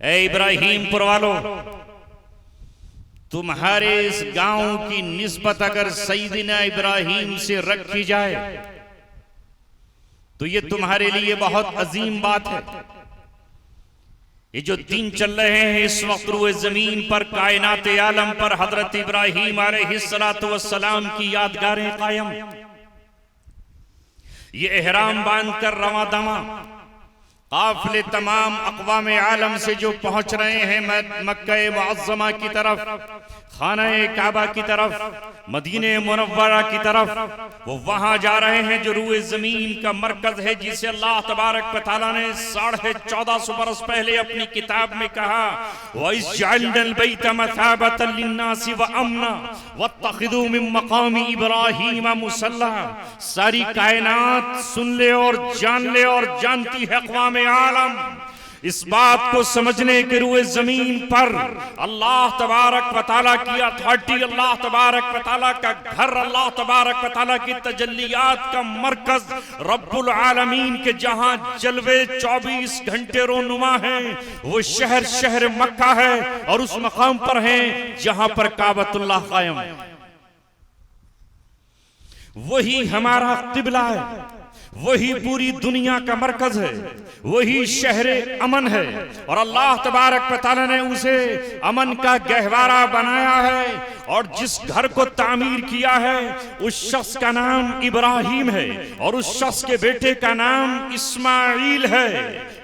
ऐ इब्राहिमपुर वालों, तुम्हारे इस गांव की निस्बत अगर सईदना इब्राहिम से रखी जाए तो ये तुम्हारे लिए बहुत अजीम बात है। ये जो दिन चल रहे हैं इस वक्त रुए जमीन पर, कायनात आलम पर हजरत इब्राहिम अलैहिस्सलातु वस्सलाम की यादगारें कायम। ये एहराम बांधकर रवा दवा काफिले तमाम अक़वाम आलम से जो पहुंच रहे हैं मक्का मुअज़्ज़मा की तरफ, खाना काबा की तरफ, मदीने मुनव्वरा की तरफ, वो वहां जा रहे हैं जो रूए जमीन का मरकज है, जिसे अल्लाह तबारक व तआला ने 1450 बरस पहले अपनी किताब में कहा, वइज़अलनल बैत मसाबतन लिन्नासि व अमना वत्तखिज़ू मिन मक़ामि इब्राहीम मुसल्ला। सारी कायनात सुन ले और जान ले और जानती है अक़वाम आलम, इस बात को समझने के रुए जमीन पर अल्लाह तबारक व तआला की अथॉरिटी, अल्लाह तबारक व तआला का घर, अल्लाह तबारक व तआला की तजल्लियात का मरकज, रब्बुल आलमीन के जहां जलवे 24 घंटे रोनुमा हैं, वो शहर मक्का है और उस मकाम पर है जहां पर काबतुल्लाह कायम है। वही हमारा किबला है, वही पूरी दुनिया का मरकज है, वही शहर अमन है और अल्लाह तबारक व तआला ने उसे अमन का गहवारा बनाया है। और जिस घर को तामीर किया है उस शख्स का नाम इब्राहिम है और उस शख्स के बेटे का नाम इस्माइल है।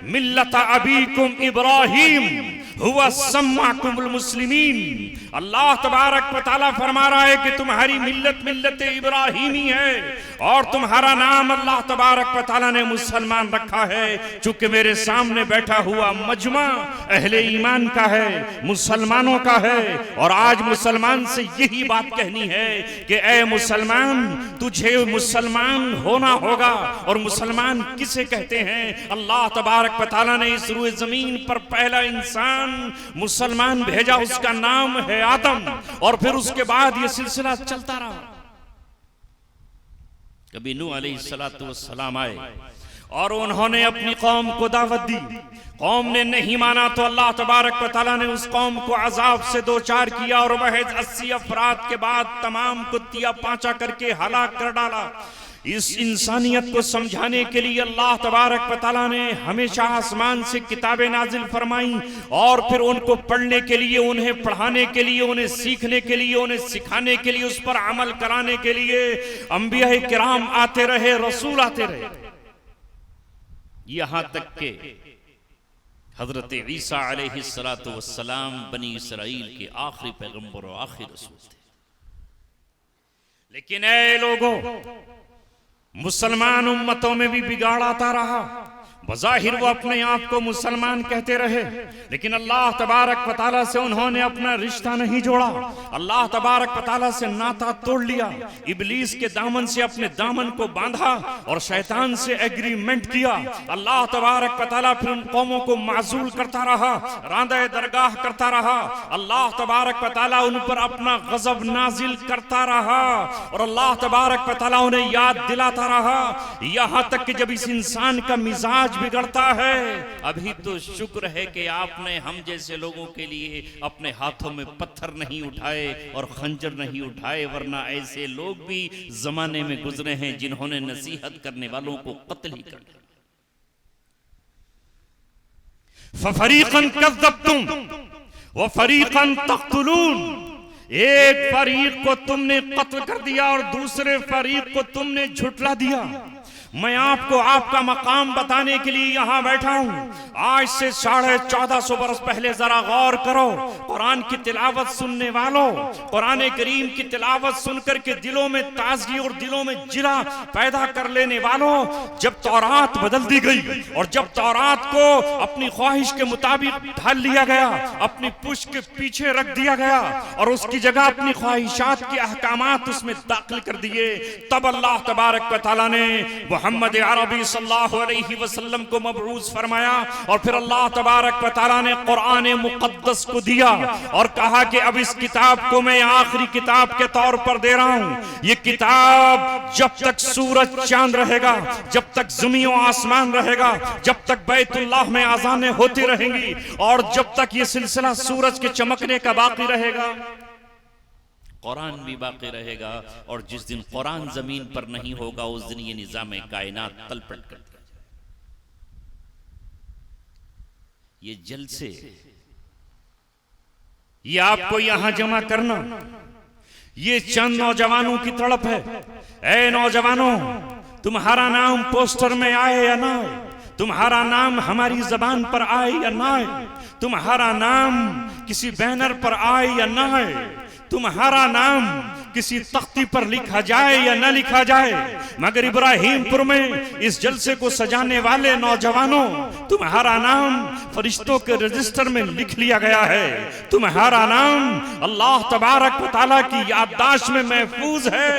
मिल्लत अबीकुम इब्राहिम हुवा सम्माकुमुल मुस्लिमीन। अल्लाह तबारक व तआला फरमा रहा है कि तुम्हारी मिल्लत इब्राहिमी है और तुम्हारा नाम अल्लाह तबारक व तआला ने मुसलमान रखा है। चूंकि मेरे सामने बैठा हुआ मजमा अहले ईमान का है, मुसलमानों का है, और आज मुसलमान से यही बात कहनी है कि ऐ मुसलमान, तुझे मुसलमान होना होगा। और मुसलमान किसे कहते हैं? अल्लाह तबारक व तआला ने इस रुए जमीन पर पहला इंसान मुसलमान भेजा, उसका नाम है आदम, और फिर उसके बाद यह सिलसिला चलता रहा। कभी नूह अलैहिस्सलातु वस्सलाम आए और उन्होंने अपनी कौम को दावत दी, कौम ने नहीं माना तो अल्लाह तबारक व तआला ने उस कौम को अजाब से दो चार किया और महज 80 अफराद के बाद तमाम को तिया पांचा करके हलाक कर डाला। इस इंसानियत को समझाने के लिए अल्लाह तबारक व तआला ने हमेशा आसमान से किताबें नाजिल फरमाई और फिर उनको पढ़ने के लिए, उन्हें पढ़ाने के लिए, उन्हें सीखने के लिए, उन्हें सिखाने के लिए, उस पर अमल कराने के लिए अंबिया किराम आते रहे, रसूल आते रहे। यहां तक के हजरत ईसा अलैहिस्सलातु वस्सलाम बनी इसराइल के आखिरी पैगंबर और आखिरी रसूल थे। लेकिन ऐ लोगों, मुसलमान उम्मतों में भी बिगाड़ आता रहा। बज़ाहिर वो अपने आप को मुसलमान कहते रहे, लेकिन अल्लाह तबारक व तआला से उन्होंने अपना रिश्ता नहीं जोड़ा, अल्लाह तबारक व तआला से नाता तोड़ लिया, इब्लीस के दामन से अपने दामन को बांधा और शैतान से एग्रीमेंट किया। अल्लाह तबारक व तआला फिर उन कौमों को माजूल करता रहा, रांदे दरगाह करता रहा। अल्लाह तबारक व तआला उन पर अपना गजब नाजिल करता रहा और अल्लाह तबारक व तआला उन्हें याद दिलाता रहा, यहां तक कि जब इस इंसान का मिजाज बिगड़ता है, अभी तो शुक्र है कि आपने हम जैसे लोगों के लिए अपने हाथों में पत्थर नहीं उठाए और खंजर नहीं उठाए, वरना ऐसे लोग भी जमाने में गुजरे हैं जिन्होंने नसीहत करने वालों को कत्ल ही कर दिया। फरीकन कज़्ज़बतुम व फरीकन तक़्तुलून, एक फरीक को तुमने कत्ल कर दिया और दूसरे फरीक को तुमने झुठला दिया। मैं आपको आपका मकाम बताने के लिए यहां बैठा हूं। आज से 1450 बरस पहले जरा गौर करो, कुरान की तिलावत सुनने वालों, कुरान करीम की तिलावत सुनकर के दिलों में ताजगी और दिलों में जिला पैदा कर लेने वालों, जब तौरात बदल दी गई और जब तौरात को अपनी ख्वाहिश के मुताबिक ढाल लिया गया, अपनी पुष्ट के पीछे रख दिया गया और उसकी जगह अपनी ख्वाहिशात के अहकामात उसमें दाखिल कर दिए, तब अल्लाह तबारक व तआला ने मोहम्मद अरबी सल्लल्लाहु अलैहि वसल्लम को मबऊस फरमाया और फिर अल्लाह तबारक व तआला ने कुरान मुक़द्दस को दिया और कहा कि अब इस किताब को मैं आखिरी किताब के तौर पर दे रहा हूं। ये किताब जब तक सूरज चांद रहेगा, जब तक ज़मीन और आसमान रहेगा, जब तक बैतुल्लाह में अज़ानें होती रहेंगी और जब तक ये सिलसिला सूरज के चमकने का बाकी रहेगा, कुरान भी बाकी रहेगा। और जिस दिन कुरान जमीन पर नहीं होगा उस दिन ये निजाम कायनात तलपट कर दिया जाए। ये जलसे, ये आपको यहां जमा करना, ये चंद नौजवानों की तड़प है। ऐ नौजवानों, तुम्हारा नाम पोस्टर में आए या ना आए, तुम्हारा नाम हमारी जबान पर आए या ना आए, तुम्हारा नाम किसी बैनर पर आए या ना आए, तुम्हारा नाम किसी तख्ती पर लिखा जाए या न लिखा जाए, मगर इब्राहिमपुर में इस जलसे को सजाने वाले नौजवानों, तुम्हारा नाम फरिश्तों के रजिस्टर में लिख लिया गया है। तुम्हारा नाम अल्लाह तबारक व तआला की याददाश्त में महफूज है।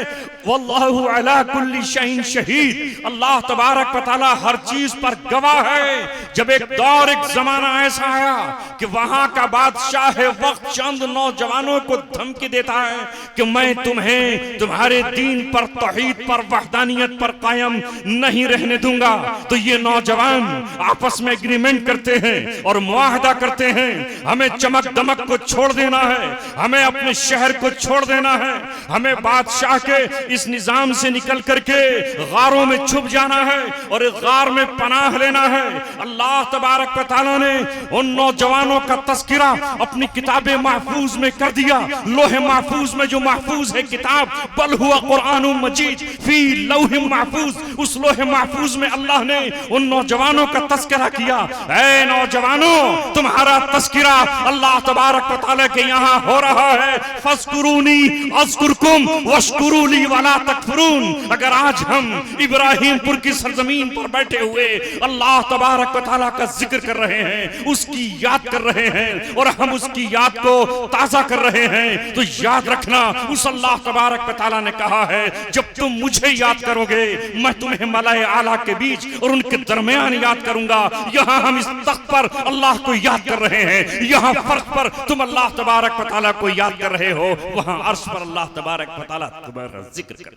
वल्लाहु अला कुल्ली शैइन शहीद। अल्लाह तबारक व तआला हर चीज पर गवाह है। जब एक दौर, एक जमाना ऐसा आया कि वहां का बादशाह वक्त चंद नौजवानों को धमकी देता है कि मैं तुम्हें तुम्हारे दीन पर, तौहीद पर, वहदानियत पर कायम नहीं रहने दूंगा। तो ये नौजवान आपस में एग्रीमेंट करते हैं और मुआहदा करते हैं, हमें चमक दमक को छोड़ देना है, हमें अपने शहर को छोड़ देना है, हमें बादशाह के इस निजाम से निकल करके गारों में छुप जाना है और इस गार में पनाह लेना है। अल्लाह तबारक व तआला ने उन नौजवानों का तस्किरा अपनी किताबे महफूज में कर दिया। लोहे महफूज में जो महफूज है किताब, बल हुआ कुरान मजीद फी लौह महफूज, उस लोहे महफूज में अल्लाह ने उन नौजवानों का तस्करा किया। ऐ नौजवानों, तुम्हारा तस्किरा अल्लाह तबारक व तआला के यहाँ हो रहा है। फस्कुरूनी अज़कुरकुम वश्कुरूली वला तकफुरून। अगर आज हम इब्राहिमपुर की सरजमीन पर बैठे हुए अल्लाह तबारक व तआला का जिक्र कर रहे हैं, उसकी याद कर रहे हैं और हम उसकी याद को ताजा कर रहे हैं, तो याद रखना उस अल्लाह तबारक व तआला ने कहा है जब तुम मुझे याद करोगे मैं तुम्हें मलाए आला के बीच और उनके दरमियान याद करूंगा। यहाँ हम इस तख्त पर अल्लाह को याद कर रहे हैं, यहाँ फर्श पर तुम अल्लाह तबारक व तआला को याद कर रहे हो, वहां अर्श पर अल्लाह तबारक व तआला तुम्हारा जिक्र कर।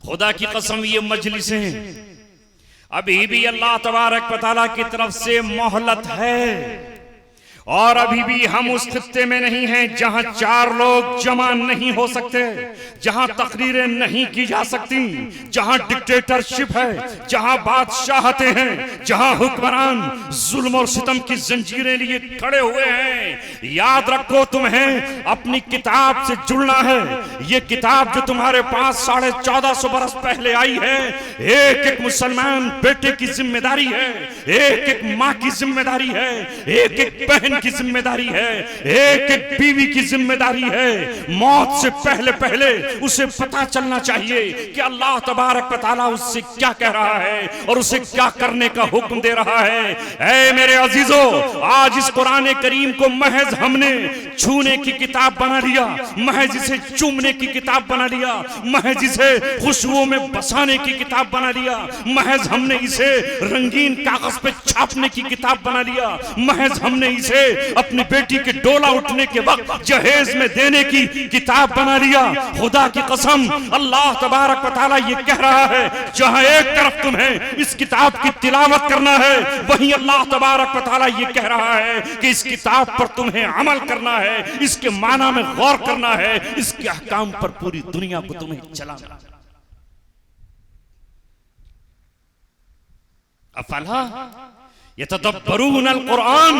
खुदा की कसम, ये मजलिसें अभी भी अल्लाह तबारक व तआला की तरफ से मोहलत है और अभी भी हम उस खित्ते में नहीं हैं जहां चार लोग जमा नहीं हो सकते, जहां तकरीरें नहीं की जा सकती, जहां डिक्टेटरशिप है, जहां बादशाहते हैं, जहां हुक्मरान जुल्म और सितम की जंजीरें लिए खड़े हुए हैं। याद रखो, तुम्हें अपनी किताब से जुड़ना है। ये किताब जो तुम्हारे पास 1450 बरस पहले आई है, एक एक मुसलमान बेटे की जिम्मेदारी है, एक एक माँ की जिम्मेदारी है, एक एक बहन की जिम्मेदारी है, एक एक बीवी की जिम्मेदारी है। मौत से पहले पहले उसे पता चलना चाहिए कि अल्लाह तबारक व तआला उससे क्या कह रहा है और उसे क्या करने का हुक्म दे रहा है। ऐ मेरे अजीजों, आज इस कुरान करीम को महज हमने छूने की किताब बना लिया, महज इसे चूमने की किताब बना लिया, महज इसे खुशबुओं में बसाने की किताब बना लिया, महज हमने इसे रंगीन कागज पे छापने की किताब बना लिया, महज हमने इसे अपनी बेटी के डोला उठने के वक्त जहेज में देने की किताब बना लिया। खुदा की कसम, अल्लाह तबारक व तआला ये कह रहा है, जहां एक तरफ तुम्हें इस किताब की तिलावत करना है, वहीं अल्लाह तबारक व तआला ये कह रहा है कि इस किताब पर तुम्हें अमल करना है, इसके माना में गौर करना है, इसके अहकाम पर पूरी दुनिया को तुम्हें चलाना। अफला यतदब्बरून अल कुरान।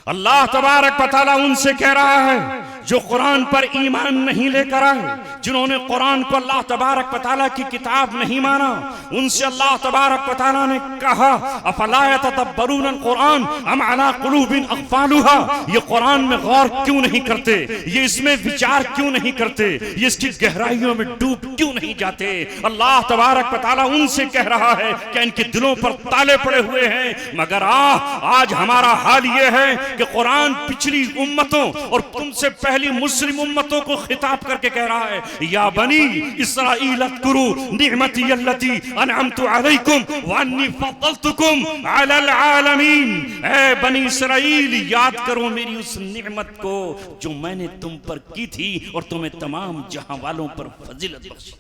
अल्लाह तबारक व तआला उनसे कह रहा है जो कुरान पर ईमान नहीं लेकर आए, जिन्होंने कुरान को अल्लाह तबारक व तआला की किताब नहीं माना, उनसे अल्लाह तबारक व तआला ने कहा अफला यतदब्बरून अल कुरान अम अला कुलूबिन अक़फ़ालुहा। ये कुरान में गौर क्यों नहीं करते, ये इसमें विचार क्यों नहीं करते, ये इसकी गहराइयों में डूब क्यों नहीं जाते। अल्लाह तबारक व तआला उनसे कह रहा है कि इनके दिलों पर ताले पड़े हुए हैं। मगर आज हमारा हाल ये है कि कुरान पिछली उम्मतों और तुमसे पहले पहली मुस्लिम उम्मतों को खिताब करके कह रहा है, या बनी इस्राईल अज़कुरू निअमती अल्लती अनअमतु अलैकुम व अन्नी फद्दलतुकुम अलल आलमीन। ऐ बनी इस्राईल, याद करो मेरी उस निअमत को जो मैंने तुम पर की थी और तुम्हें तमाम जहां वालों पर फजीलत बख्शी।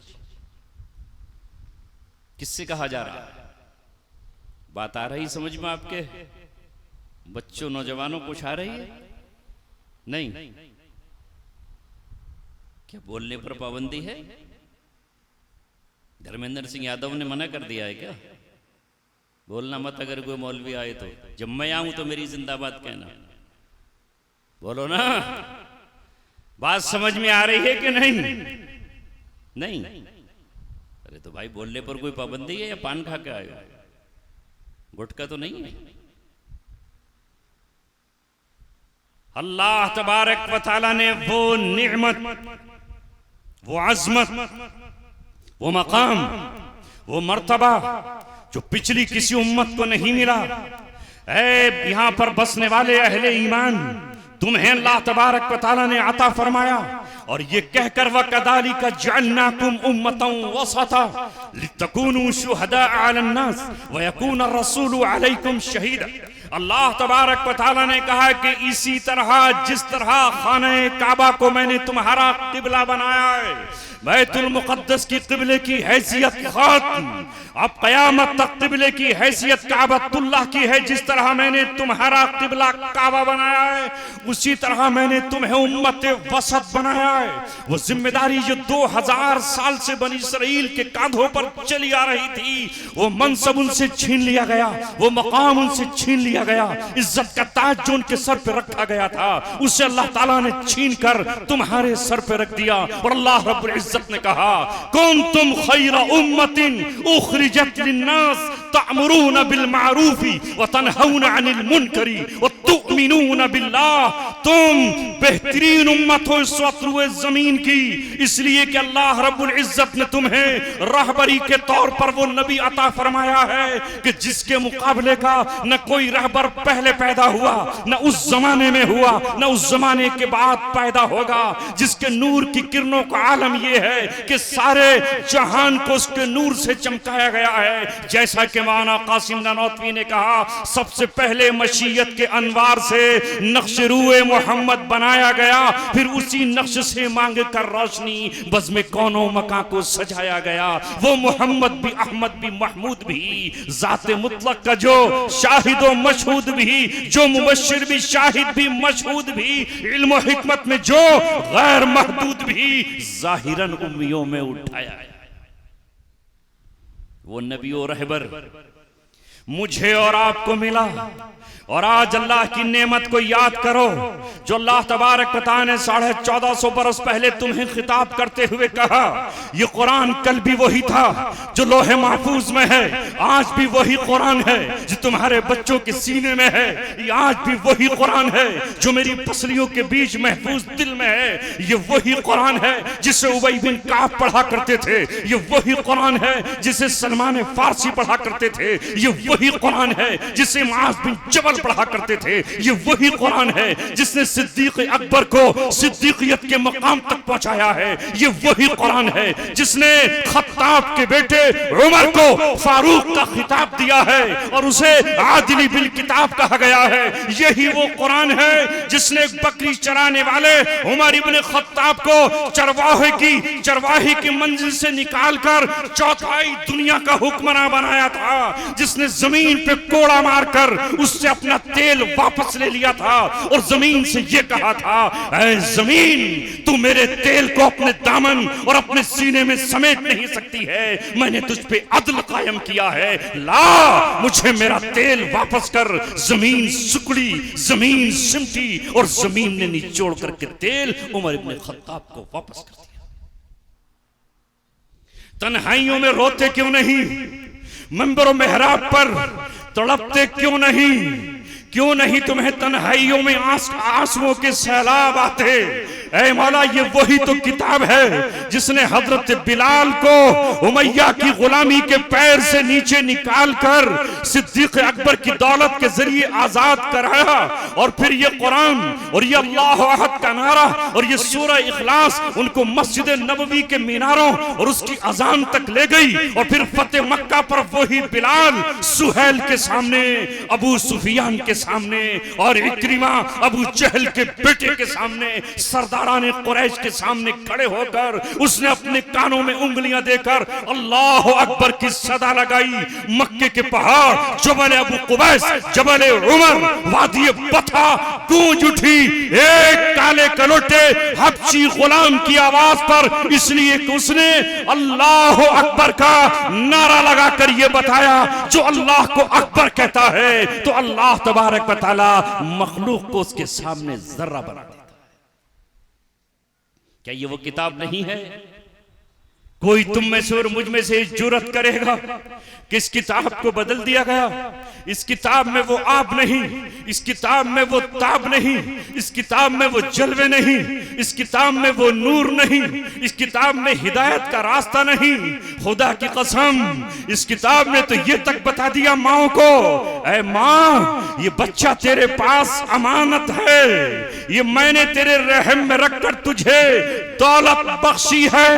किससे कहा जा रहा है? बात आ रही समझ में आपके? बच्चों नौजवानों कुछ आ रही है? नहीं? क्या बोलने पर पाबंदी है? धर्मेंद्र सिंह यादव ने मना कर दिया है क्या? बोलना मत अगर कोई मौलवी आए तो। जब मैं आऊं तो मेरी जिंदाबाद कहना। बोलो ना, बात समझ में आ रही है कि नहीं? नहीं? अरे तो भाई बोलने पर कोई पाबंदी है या पान खा के आए? गुटखा तो नहीं है। अल्लाह तबारक व तआला ने वो निअमत, वो अज़मत, वो मकाम, वो मर्तबा जो पिछली किसी उम्मत को नहीं मिला। ऐ यहां पर बसने वाले अहले ईमान, तुम्हें अल्लाह तबारक व तआला ने अता फरमाया और ये कहकर वकदालिका जअलनाकुम उम्मतन वसता लितकूनु शुहदा अलन नास व यकून रसूलु अलैकुम शहीदा। अल्लाह तबारक व तआला ने कहा कि इसी तरह जिस तरह खाने काबा को मैंने तुम्हारा किबला बनाया है, बैतुल मुक़द्दस की किबले की हैसियत खत्म, अब क़यामत तक किबले की हैसियत काबतुल्लाह की है। जिस तरह मैंने तुम्हारा किबला काबा बनाया है, उसी तरह मैंने तुम्हें उम्मत वसत बनाया है। वो जिम्मेदारी जो 2000 साल से बनी इसराइल के कांधों पर चली आ रही थी, वो मनसब उनसे छीन लिया गया, वो मकाम उनसे छीन लिया गया, इज्जत का ताज जो उनके सर पे रखा गया था उसे अल्लाह ताला ने छीन कर तुम्हारे सर पे रख दिया। और अल्लाह रब्बुल इज्जत ने कहा, कुंतुम खैरा उम्मतिन उखरिजत लिन्नास तअमुरून बिल मारूफी व तनहौना अनिल मुनकरी व तुमिनून बिल्लाह। तुम बेहतरीन उम्मत हो इस वक्त रुए जमीन की, इसलिए कि अल्लाह रब्बुल इज्जत ने तुम्हें रहबरी के तौर पर वो नबी अता फरमाया है कि जिसके मुकाबले का न कोई रहबर पहले पैदा हुआ, न उस जमाने में हुआ, न उस जमाने के बाद पैदा होगा, जिसके नूर की किरणों का आलम यह है कि सारे जहान को उसके नूर से चमकाया गया है। जैसा कि मौलाना कासिम ननौतवी ने कहा, सबसे पहले मशीयत के अनवार से नक्श रूए मोहम्मद बनाया गया, फिर उसी नक्श से मांग कर रोशनी बज़्म कौनो मका को सजाया गया। वो मोहम्मद भी, अहमद भी, महमूद भी, जाते मुतलक का जो शाहिदो मशहूद भी, जो मुबश्शिर भी, शाहिद भी, मशहूद भी, इल्म और हिकमत में जो गैर महदूद भी, जाहिरन उम्मियों में उठाया है। वो नबी और रहबर मुझे और आपको मिला। और आज अल्लाह की नेमत को याद करो जो अल्लाह तबारक व तआला ने 1450 बरस पहले तुम्हें खिताब करते हुए कहा। ये कुरान कल भी वही था जो लोहे महफूज में है, आज भी वही कुरान है जो तुम्हारे बच्चों के सीने में है, ये आज भी वही कुरान है जो मेरी पसलियों के बीच महफूज दिल में है। ये वही कुरान है जिसे उबई बिन काब पढ़ा करते थे, ये वही कुरान है जिसे सलमान फारसी पढ़ा करते थे, ये वही कुरान है जिसे मुआज़ बिन जबल पढ़ा करते थे, ये वही कुरान है जिसने सिद्दीक अकबर को सिद्दीकियत के मकाम तक पहुंचाया है, ये वही कुरान है जिसने खत्ताब के बेटे उमर को फारूक का खिताब दिया है और उसे आदिली बिल किताब कहा गया है। यही वो कुरान है जिसने बकरी चराने वाले उमर इब्ने खत्ताब को चरवाही की मंजिल से निकालकर चौथाई दुनिया का हुक्मरान बनाया था, जिसने जमीन पे कोड़ा मारकर उससे अपना तेल वापस ले लिया था और जमीन से ये कहा था, ऐ जमीन तू मेरे तेल को अपने दामन और अपने सीने में समेट नहीं सकती है, मैंने तुझ पे अदल कायम किया है, ला मुझे मेरा तेल वापस कर। जमीन सुकड़ी, जमीन सिमटी और जमीन ने निचोड़ करके तेल उमर इब्ने खत्ताब को वापस कर दिया। तन्हाइयों में रोते क्यों नहीं? मंबर मेहराब पर तड़पते क्यों नहीं? क्यों नहीं तुम्हें तन्हाइयों में आंसुओं के सैलाब आते? ऐ मौला ये वही तो किताब है जिसने हजरत बिलाल को उमैया की गुलामी के पैर से नीचे निकाल कर सिद्दीक अकबर की दौलत के जरिए आजाद कराया। और फिर ये कुरान और ये अल्लाह अहद का नारा और ये सूरह इखलास उनको मस्जिद नबवी के मीनारों और उसकी अजान तक ले गई। और फिर फतेह मक्का पर वही बिलाल सुहैल के सामने, अबू सुफियान के सामने और इक्रिमा अबू जहल के बेटे के सामने, सरदाराने कुरैश के सामने खड़े होकर उसने अपने कानों में उंगलियां देकर अल्लाह अकबर की सदा लगाई। मक्के के पहाड़ जबल अबू कुबैस, जबल उमर, वादी बथा गूंज उठी एक काले कलोटे हबशी गुलाम की आवाज पर, इसलिए कि उसने अल्लाह अकबर का नारा लगाकर यह बताया जो अल्लाह को अकबर कहता है तो अल्लाह तबारक व तआला मखलूक को उसके सामने जर्रा बना देता है। क्या ये वो किताब नहीं है? कोई तुम में से और मुझ में से जुर्रत करेगा कि इस किताब को बदल दिया गया? इस किताब में वो आब नहीं, इस किताब में वो ताब नहीं, इस किताब में वो जलवे नहीं, इस किताब में वो नूर नहीं, इस किताब में हिदायत का रास्ता नहीं। खुदा की कसम इस किताब ने तो ये तक बता दिया माओ को, ऐ माँ ये बच्चा तेरे पास अमानत है, ये मैंने तेरे रहम में रखकर तुझे दौलत बख्शी है।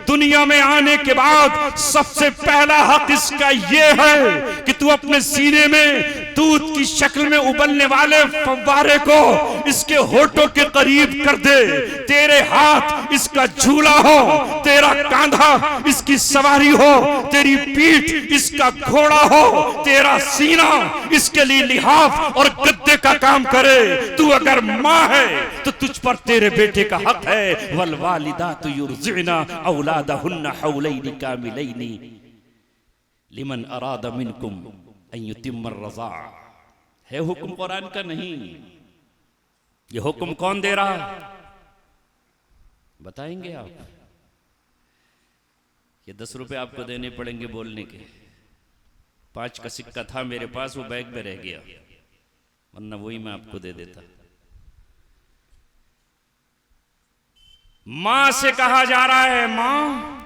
दुनिया में आने के बाद सबसे पहला हक इसका ये है कि तू अपने सीने में दूध की शक्ल में उबलने वाले फव्वारे को इसके होठों के करीब कर दे। तेरे हाथ इसका झूला हो, तेरा कांधा इसकी सवारी हो, तेरी पीठ इसका घोड़ा हो, तेरा सीना इसके लिए लिहाफ और गद्दे का काम करे। तू अगर माँ है तो तुझ पर तेरे बेटे का हक है। वल वालिदातु युरज़िना औलादहुन्ना हौलैनि कामिलैनि लिमन अरादा मिनकुम अन युतिम्मर रज़ा। है हुक्म कुरान का नहीं। ये हुक्म कौन दे रहा बताएंगे आप? ये 10 रुपए आपको देने पड़ेंगे बोलने के। 5 का सिक्का था मेरे पास, वो बैग में रह गया, वरना वही मैं आपको दे देता। मां से कहा जा रहा है, मां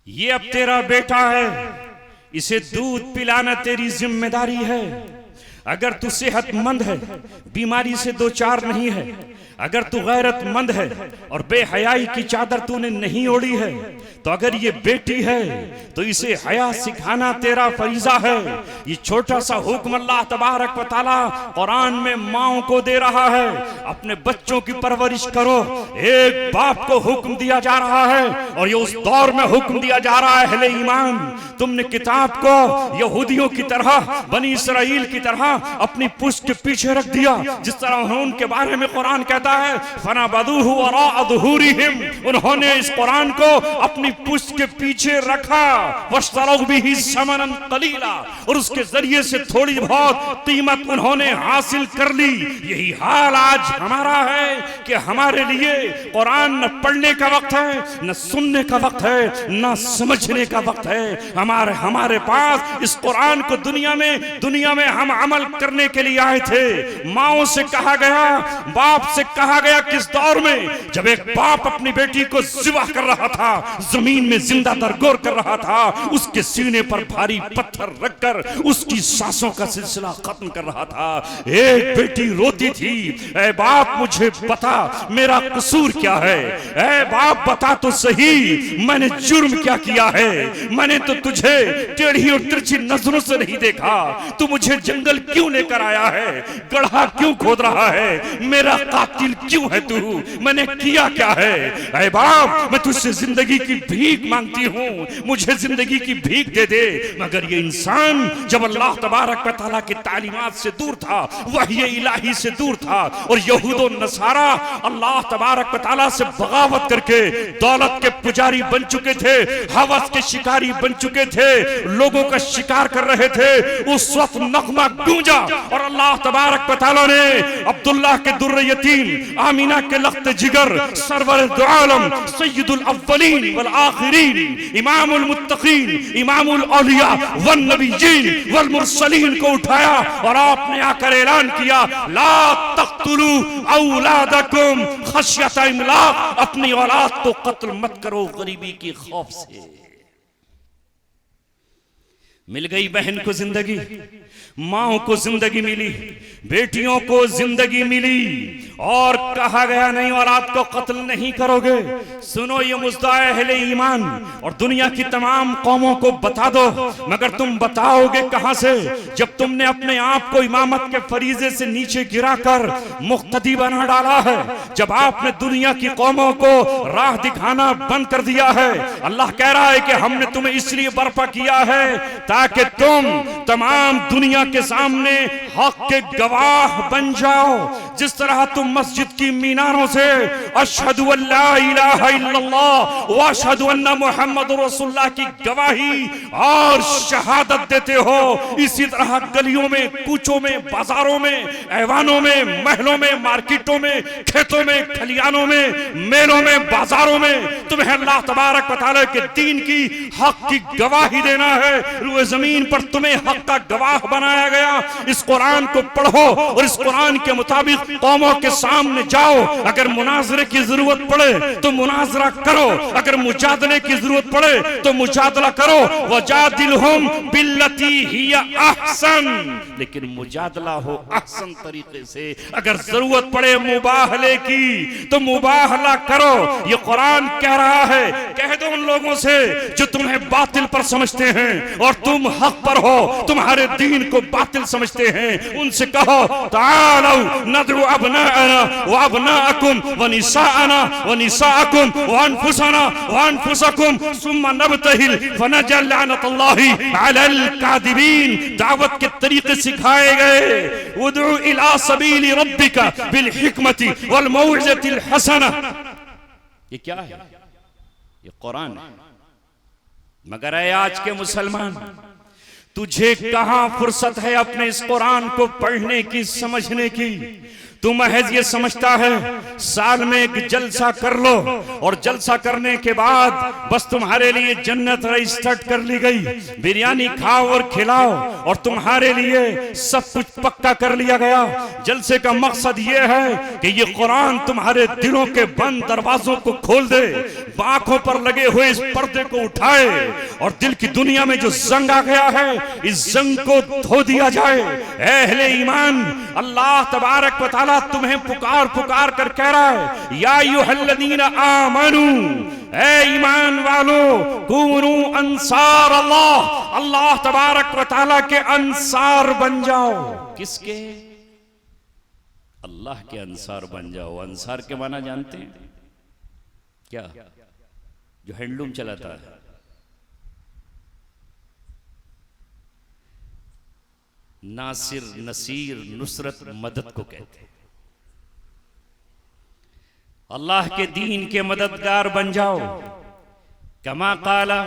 ये अब तेरा बेटा है, इसे दूध पिलाना तेरी जिम्मेदारी है। अगर तू सेहतमंद है, बीमारी से दो चार नहीं है, अगर तू गैरतमंद है और बेहयाई की चादर तूने नहीं ओढ़ी है, तो अगर ये बेटी है तो इसे हया सिखाना तेरा फरीजा है। ये छोटा सा हुक्म अल्लाह तबारक व तआला कुरान में माओं को दे रहा है, अपने बच्चों की परवरिश करो। एक बाप को हुक्म दिया जा रहा है और ये उस दौर में हुक्म दिया जा रहा है अहले ईमान, तुमने किताब को यहूदियों की तरह, बनी इसराइल की तरह अपनी पुष्ट के पीछे रख दिया। जिस तरह उनके बारे में कुरान कहता है फनाबदूहु वराअ ज़ुहूरिहिम, उन्होंने इस कुरान को अपनी पुष्ट के पीछे रखा। वश्तरौ बिही समनन कलीला, और उसके जरिए से थोड़ी बहुत कीमत उन्होंने हासिल कर ली। यही हाल आज हमारा है कि हमारे लिए कुरान न पढ़ने का वक्त है, न सुनने का वक्त है, न समझने का वक्त है। हमारे पास इस कुरान को दुनिया में हम अमल करने के लिए आए थे। माओ से कहा गया, बाप से कहा गया, किस दौर में जब एक बाप अपनी बेटी को ज़िबा कर रहा था, जमीन में जिंदा दरगोर कर रहा था, उसके सीने पर भारी पत्थर रखकर उसकी सांसों का सिलसिला खत्म कर रहा था। एक बेटी रोती थी, ऐ बाप मुझे बता मेरा कसूर क्या है, ऐ बाप बता तो सही मैंने जुर्म क्या किया है। मैंने तो तुझे टेढ़ी और तिरछी नजरों से नहीं देखा, तू मुझे जंगल क्यों लेकर आया है, गड्ढा क्यों खोद रहा है, मेरा कातिल क्यों है तू, मैंने किया क्या है। ऐ बाप मैं तुझसे जिंदगी की भीख मांगती हूँ, मुझे जिंदगी की भीख दे दे। मगर ये इंसान जब अल्लाह तबारक व तआला की तालीमात से दूर था, वही इलाही से दूर था, और यहूद और नसारा अल्लाह तबारक व तआला से बगावत करके दौलत के पुजारी बन चुके थे, हवस के शिकारी बन चुके थे, लोगों का शिकार कर रहे थे। उस वक्त नगमा गूंजा और अल्लाह तबारक व तआला ने अब्दुल्लाह के दुर्र यतीम, आमीना के लख्त जिगर, सरवर दो आलम, सय्यदुल अव्वलीन वल आखिरीन, इमामुल मुत्तकीन, इमामुल औलिया वन नबीयीन वल मुरसलीन को उठाया और आपने आकर ऐलान किया, ला तक़्तुलू औलादकुम खश्यत इमलाक, अपनी औलाद को कत्ल मत करो गरीबी की खौफ से। मिल गई बहन को जिंदगी, माओ को जिंदगी मिली, बेटियों को जिंदगी मिली और कहा गया नहीं औलाद को कत्ल नहीं करोगे। सुनो ये मुद्दाए अहले ईमान और दुनिया की तमाम कौमों को बता दो, मगर तुम बताओगे कहां से जब तुमने अपने आप को इमामत के फरीजे से नीचे गिराकर मुक्तदी बना डाला है, जब आपने दुनिया की कौमों को राह दिखाना बंद कर दिया है। अल्लाह कह रहा है कि हमने तुम्हें इसलिए बर्पा किया है ताकि तुम तमाम दुनिया के सामने हक के गवाह बन जाओ। जिस तरह तुम मस्जिद की मीनारों से अशहदु अल्ला इलाहा इल्लल्लाह व अशहदु अन्ना मुहम्मदुर रसूलुल्लाह की गवाही और शहादत देते हो, इसी तरह गलियों में, कूचों में, बाजारों में, ऐवानों में, महलों में, मार्केटों में, खेतों में, खलियानों में, मेलों में, बाजारों में तुम्हें अल्लाह तबारक व तआला के दीन की हक की गवाही देना है। रुए जमीन पर तुम्हें हक का गवाह बनाया गया। इस कुरान को पढ़ो और इस कुरान के मुताबिक कौमों के सामने जाओ। अगर मुनाजरे की जरूरत पड़े तो मुनाजरा करो, अगर मुजादले की जरूरत पड़े तो मुजादला करो। वजादिलहुम बिल्लती हिया अहसन, लेकिन मुजादला हो अहसन तरीके से। अगर जरूरत पड़े मुबाहले की तो मुबाहला करो। ये कुरान कह रहा है, कह दो उन लोगों से जो तुम्हें बातिल पर समझते हैं और तुम हक पर हो, तुम्हारे दीन को बातिल समझते हैं, उनसे कहो तालौ नदउ अबनाअना व अबनाअकुम व निसाअना व निसाअकुम व अनफुसना व अनफुसकुम सुम्मा नबतहिल फनजल लानतुल्लाहि अलल कादिबीन। दावत के तरीके सिखाए गए। उदउ इला सबीली रब्बिका बिल हिकमति वल मौइज़तिल हसना। ये क्या है? ये कुरान है। मगर है आज के मुसलमान, तुझे कहां फुर्सत है अपने इस कुरान को पढ़ने की, समझने की। तू महज ये समझता है साल में एक जलसा कर लो और जलसा करने के बाद बस तुम्हारे लिए जन्नत रजिस्टर्ड कर ली गई। बिरयानी खाओ और खिलाओ और तुम्हारे लिए सब कुछ पक्का कर लिया गया। जलसे का मकसद ये है कि ये कुरान तुम्हारे दिलों के बंद दरवाजों को खोल दे, आंखों पर लगे हुए इस पर्दे को उठाए और दिल की दुनिया में जो जंग आ गया है इस जंग को धो दिया जाए। अहले ईमान, अल्लाह तबारक व तआला तुम्हें पुकार पुकार कर कह रहा है, या अय्युहल्लज़ीना आमनू, ऐ ईमान वालों, कुनू अंसार अल्लाह, अल्लाह तबारक व तआला के अंसार बन जाओ। किसके? अल्लाह के अंसार बन जाओ। अंसार के माना जानते हैं क्या? जो हैंडलूम चलाता है। नासिर, नसीर, नुसरत, मदद को कहते हैं। अल्लाह के दीन के मददगार बन जाओ। कमा काला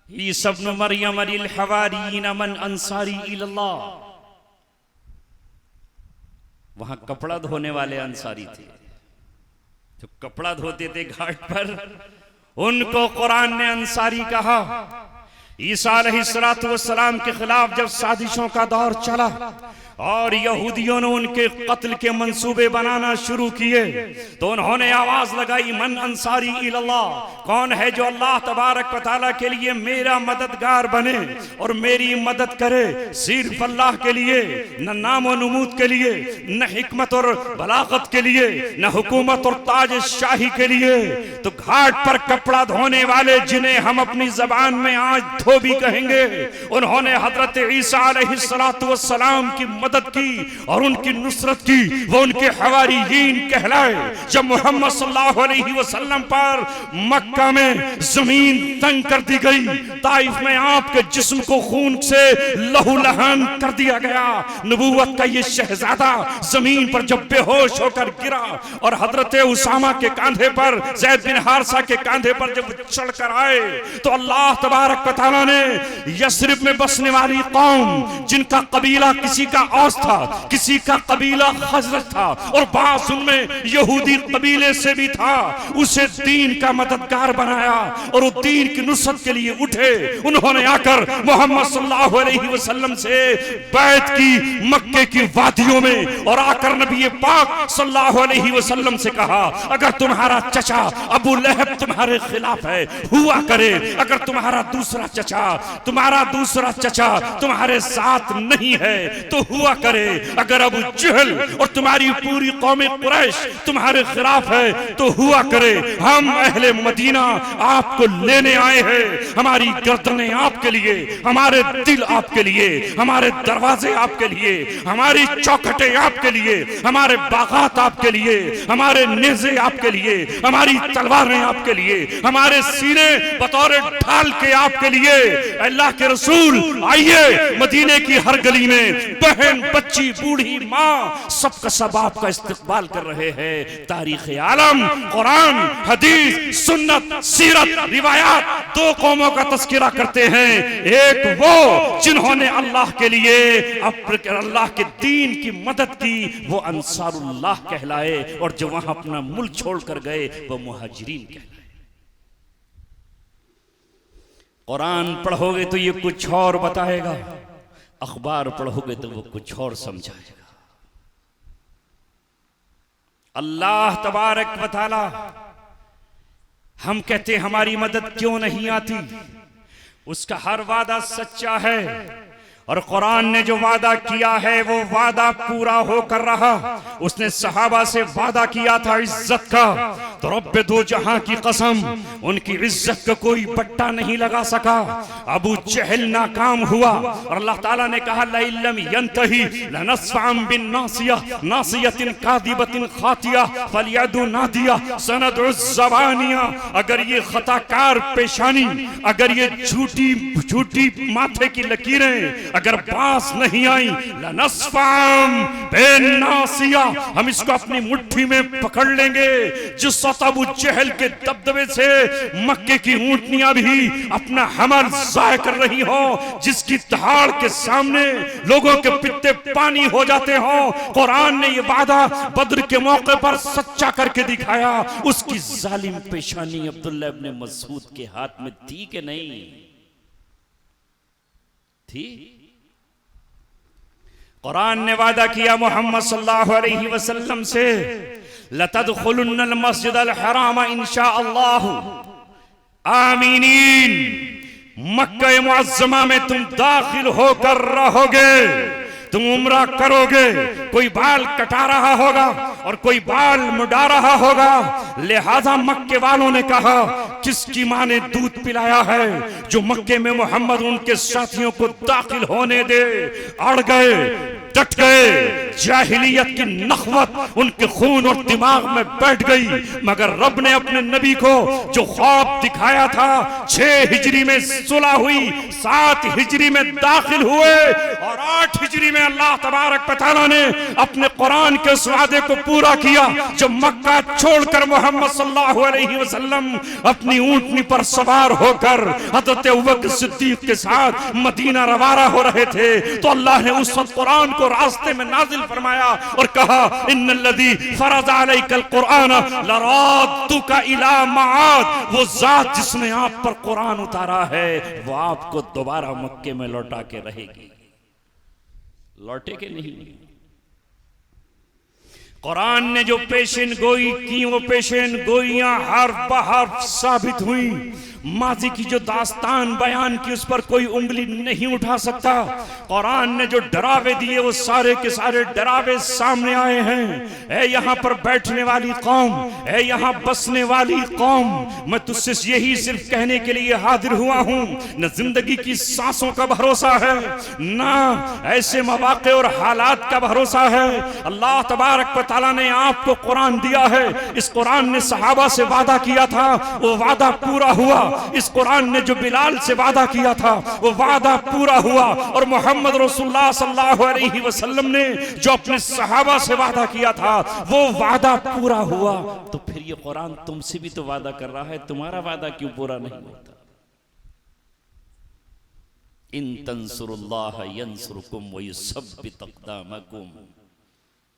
ईसा इब्न मरियम लिल हवारियीन मन अंसारी इलल्लाह। वहां कपड़ा धोने वाले अंसारी थे, जो कपड़ा धोते थे घाट पर, उनको कुरान ने अंसारी कहा। ईसा अलैहिस्सलातु वस्सलाम के खिलाफ जब साजिशों का दौर चला और यहूदियों ने उनके कत्ल के मंसूबे बनाना शुरू किए तो उन्होंने आवाज लगाई, मन अंसारी इलल्लाह, कौन है जो अल्लाह तबारक व तआला के लिए मेरा मददगार बने और मेरी मदद करे। सिर्फ अल्लाह के लिए, न नाम और नमूद के लिए, न हिकमत और बलागत के लिए, न हुकूमत और ताज शाही के लिए। तो घाट पर कपड़ा धोने वाले, जिन्हें हम अपनी जबान में आज धोबी कहेंगे, उन्होंने हजरत ईसा अलैहिस्सलातु वस्सलाम की मदद की और उनकी नुसरत की। वो उनके हवारियीन कहलाए। जब मोहम्मद सल्लल्लाहु अलैहि वसल्लम पर मक्का में जमीन तंग कर दी गई, ताइफ में आपके जिस्म को खून से लहूलुहान कर दिया गया, नबूवत का ये शहजादा जमीन पर जब बेहोश होकर गिरा और हजरत उसामा के कांधे पर, ज़ैद बिन हारिसा के कांधे पर जब चढ़कर आए तो अल्लाह तबारक व तआला ताला ने यस्रिब में बसने वाली कौम, जिनका कबीला किसी का औस था, किसी का कबीला खजरज था और बास उनमें यहूदी कबीले से भी था, उसे दीन का मददगार बनाया और वो दीन की नुसरत के लिए उठे। उन्होंने आकर मोहम्मद सल्लल्लाहु अलैहि वसल्लम से बैत की मक्के की वादियों में, और आकर नबी पाक सल्लल्लाहु अलैहि वसल्लम से कहा, अगर तुम्हारा चचा अबू लहब तुम्हारे खिलाफ है हुआ करे, अगर तुम्हारा दूसरा चचा तुम्हारे साथ नहीं है तो हुआ करे, अगर अबू जहल और तुम्हारी पूरी कौम कुरैश तुम्हारे खिलाफ है तो हुआ करे। हम अहले मदीना आपको लेने आए हैं, हमारी गर्दनें आपके लिए, हमारे दिल आपके लिए, हमारे दरवाजे आपके लिए, हमारी चौखटें आपके लिए, हमारे बागात आपके लिए, हमारे नेज़े आपके लिए, हमारी तलवारें आपके लिए, हमारे सीने बतौर ढाल के आपके लिए। अल्लाह के रसूल आइए, मदीने की हर गली में बहन, बच्ची, बूढ़ी, माँ, सबका सब आपका इस्तकबाल कर रहे हैं। तारीख आलम, कुरान, हदीस, सुन्नत, सीरत, रिवायात दो कौमों का तस्करा करते हैं। एक वो जिन्होंने अल्लाह के लिए, अल्लाह के दीन की मदद की, वो अंसारुल्लाह कहलाए, और जो वहां अपना मुल्क छोड़कर गए वो मुहाजिरीन कहलाए। कुरान पढ़ोगे तो ये कुछ और बताएगा, अखबार पढ़ोगे तो वो कुछ और समझाएगा। अल्लाह तबारक व तआला, हम कहते हमारी मदद क्यों नहीं आती, उसका हर वादा सच्चा है, और कुरान ने जो वादा किया है वो वादा पूरा होकर रहा। उसने सहाबा से वादा किया था इज्जत का, तो रब्बे दो जहां की कसम, उनकी इज्जत का कोई पट्टा नहीं लगा सका। अबू जहल नाकाम हुआ, और अल्लाह ताला ने कहा लइल्लम यंतही लनस्फअम बिन नासिया नासियतिन कादिबतिन खातिया फलियदु नादिया सनदु ज़बानिया। अगर ये खताकार पेशानी, अगर ये झूठी माथे की लकीरें अगर पास नहीं आई, लनस्फअम बिन नासिया, हम इसको अपनी मुट्ठी में पकड़ लेंगे। जिस अबू जहल के दबदबे से मक्के की ऊंटनियां भी अपना हमल जाय कर रही हो, जिसकी दहाड़ के सामने लोगों के पित्ते पानी हो जाते हो, कुरान ने ये वादा बद्र के मौके पर सच्चा करके दिखाया। उसकी जालिम पेशानी अब्दुल्ला इब्न मसूद के हाथ में थी कि नहीं थी? कुरान ने वादा किया मोहम्मद सल्लल्लाहु अलैहि वसल्लम से, लतदखुलुन्नल मस्जिदल हराम इंशाअल्लाह आमीनीन। मक्का मुअज्जमा में तुम दाखिल होकर रहोगे, तुम उम्रा करोगे। कोई बाल कटा रहा होगा और कोई बाल मुड़ा रहा होगा। लिहाजा मक्के वालों ने कहा, किसकी मां ने दूध पिलाया है जो मक्के में मोहम्मद उनके साथियों को दाखिल होने दे? अड़ गए, डट गए। जाहिलियत की नखवत उनके खून और दिमाग में बैठ गई। मगर रब ने अपने नबी को जो ख्वाब दिखाया था, 6 हिजरी में सुलह हुई, 7 हिजरी में दाखिल हुए, और 8 हिजरी में अल्लाह तबारक व तआला ने अपने कुरान के उस वादे को पूरा किया। जब मक्का छोड़कर मोहम्मद सल्लल्लाहु अलैहि वसल्लम अपनी ऊंटनी पर सवार होकर हज़रत अबू बकर सिद्दीक के साथ मदीना रवाना हो रहे थे, तो अल्लाह ने उस वक्त कुरान को रास्ते में नाजिल फरमाया और कहा, इन्नल्लज़ी फरज़ अलैकल कुरान लरादुका इला मआद। वो जात जिसने आप पर कुरान उतारा है वो आपको दोबारा मक्के में लौटा के रहेगी। लौटे के नहीं। कुरान ने जो पेशन गोई की, वो पेशन गोइयां हर्फ बहर्फ साबित हुई। माजी की जो दास्तान बयान की, उस पर कोई उंगली नहीं उठा सकता। कुरान ने जो डरावे दिए, वो सारे के सारे डरावे सामने आए हैं। ऐ यहाँ पर बैठने वाली कौम, ऐ यहाँ बसने वाली कौम, मैं तुझसे यही सिर्फ कहने के लिए हाजिर हुआ हूँ, न जिंदगी की सांसों का भरोसा है, ना ऐसे मौके और हालात का भरोसा है। अल्लाह तबारक व तआला ने आपको कुरान दिया है। इस कुरान ने सहाबा से वादा किया था, वो वादा पूरा हुआ। इस कुरान ने जो बिलाल से वादा किया था, वो वादा पूरा हुआ। और मोहम्मद रसूलुल्लाह सल्लल्लाहु अलैहि वसल्लम ने जो अपने सहाबा से वादा किया था, वो वादा पूरा हुआ। तो फिर ये कुरान तुमसे भी तो वादा कर रहा है, तुम्हारा वादा क्यों पूरा नहीं होता? इन तंसुरुल्लाह यंसुरकुम व युसब्बित अक़दामकुम,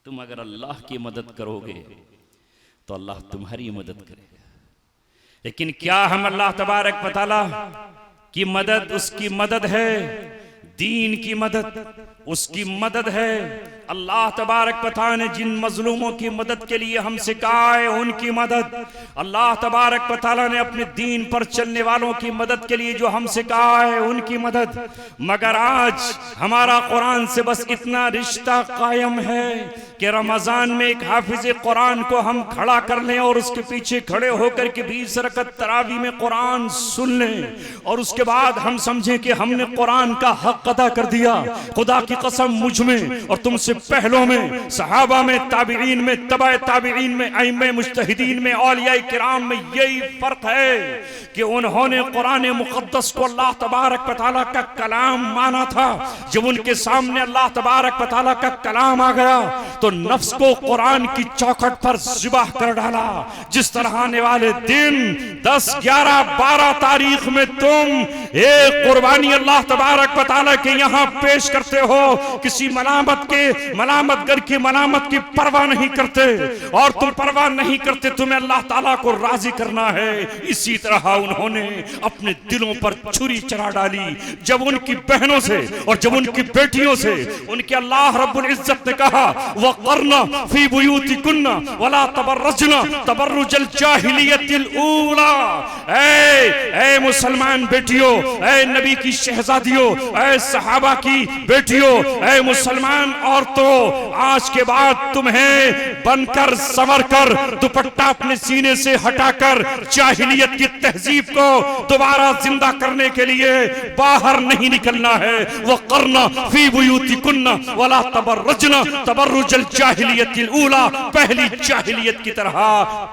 तुम अगर अल्लाह की मदद करोगे तो अल्लाह तुम्हारी मदद करेगा। लेकिन क्या हम अल्लाह तबारक व तआला की मदद, उसकी मदद है, दीन की मदद उसकी मदद है। अल्लाह तबारक व तआला ने जिन मजलूमों की मदद के लिए हमसे कहा है उनकी मदद, अल्लाह तबारक व तआला ने अपने दीन पर चलने वालों की मदद के लिए जो हमसे कहा है उनकी मदद। मगर आज हमारा कुरान से बस इतना रिश्ता कायम है कि रमजान में एक हाफिज कुरान को हम खड़ा कर लें और उसके पीछे खड़े होकर के 20 रकत तरावी में कुरान सुन लें और उसके बाद हम समझें कि हमने कुरान का हक अदा कर दिया। खुदा की कसम, मुझ में और तुमसे पहलों में, सहाबा में, ताबिईन में, तबा ताबिईन में, अइम्मे मुज्तहिदीन में, औलिया किराम में यही फर्क है कि उन्होंने कुरान मुकद्दस को अल्लाह तबारक व तआला का कलाम माना था। जब उनके सामने अल्लाह तबारक व तआला का कलाम आ गया तो नफ्स को कुरान की चौखट पर ज़िबाह कर डाला। जिस तरह आने वाले दिन 10, 11, 12 तारीख में तुम एक कुर्बानी अल्लाह तबारक व तआला के यहाँ पेश करते हो, किसी मलामतगर की मलामत की परवाह नहीं करते, और तुम परवाह नहीं करते, तुम्हें अल्लाह ताला को राजी करना है। इसी तरह उन्होंने अपने दिलों पर छुरी चला डाली जब उनकी बहनों से और जब उनकी बेटियों से उनके अल्लाह रब्बुल इज्जत ने कहा वक़रना फी बुयूतिकुन्ना वला तबर्रजना तबर्रुजल जाहिलियतिल ऊला। ऐ मुसलमान बेटियों, ऐ नबी की शहजादियों, ऐ सहाबा की बेटियों, ऐ मुसलमान औरतों, आज के बाद तुम्हें बनकर संवर कर दुपट्टा अपने सीने से हटाकर जाहिलियत की तहजीब को दोबारा जिंदा करने के लिए बाहर नहीं निकलना है। वक़रना फी बुयूतिकुन्ना वला तबर्रजना तबर्रुजल जाहिलियतिल ऊला, पहली जाहिलियत की तरह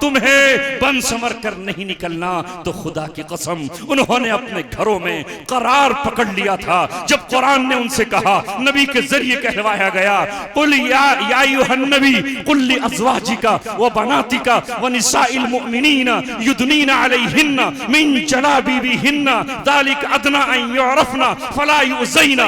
तुम्हें बन संवर कर नहीं निकलना। तो खुदा की कसम, उन्होंने अपने घरों में करार पकड़ लिया था। जब कुरान ने उनसे कहा, नबी के जरिए कहलवाया गया, कुल या अय्युहन नबी कुल लि अज़वाजिका व बनातिका व निसाइल मुमिनीना युदनीना अलैहिन्ना मिन जलाबिबिहिन्ना ज़ालिक अदना अन युरफना फला युज़ैना।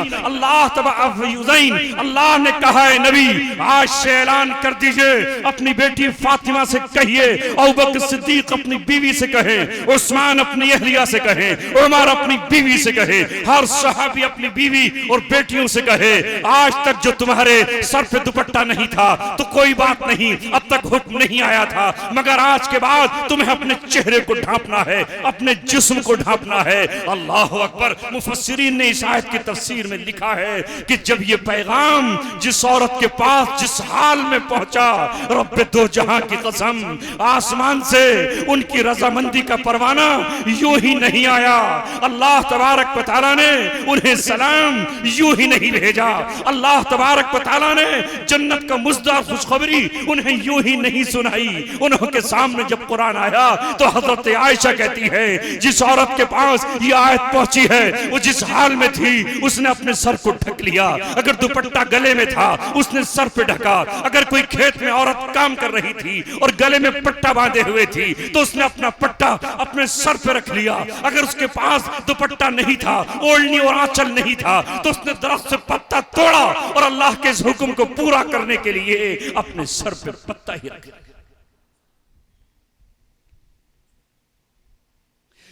अल्लाह ने कहा है नबी, आज से ऐलान कर दीजिए, अपनी बेटी फातिमा से कहिए, अबू बकर सिद्दीक अपनी बीवी से कहे, उस्मान अपनी अहलिया से कहे, उमर अपनी बीवी से कहे, हर सहाबी अपनी बीवी और बेटियों से कहे, आज तक जो तुम्हारे सर पे दुपट्टा नहीं था तो कोई बात नहीं, अब तक हुक्म नहीं आया था, मगर आज के बाद तुम्हें अपने चेहरे को ढांपना है, अपने जिस्म को ढांपना है। अल्लाह अकबर। मुफस्सिरीन ने इस आयत की तफसीर में लिखा है कि जब ये पैगाम जिस औरत के पास जिस हाल में पहुंचा, रब्बे दो जहां की कसम, आसमान से उनकी रजामंदी का परवाना यूं ही नहीं आया। अल्लाह तबारक व तआला ने उन्हें सलाम यूं ही नहीं भेजा। अल्लाह तबारक व तआला ने जन्नत का मुज़्दा खुशखबरी उन्हें यूं ही नहीं सुनाई। उनके सामने जब कुरान आया तो हजरत आयशा कहती है, जिस औरत के पास ये आयत पहुंची है वो जिस हाल में थी उसने अपने सर को ढक लिया। अगर दुपट्टा गले में था उसने सर पे ढका, अगर कोई खेत में औरत काम कर रही थी और गले में पट्टा बांधे हुए थी तो उसने अपना पट्टा अपने सर पे रख लिया। अगर उसके पास दुपट्टा नहीं था, ओढ़नी और आंचल नहीं था, तो उसने दरख्त से पत्ता तोड़ा और अल्लाह के इस हुक्म को पूरा करने के लिए अपने सर पे पत्ता ही रख लिया।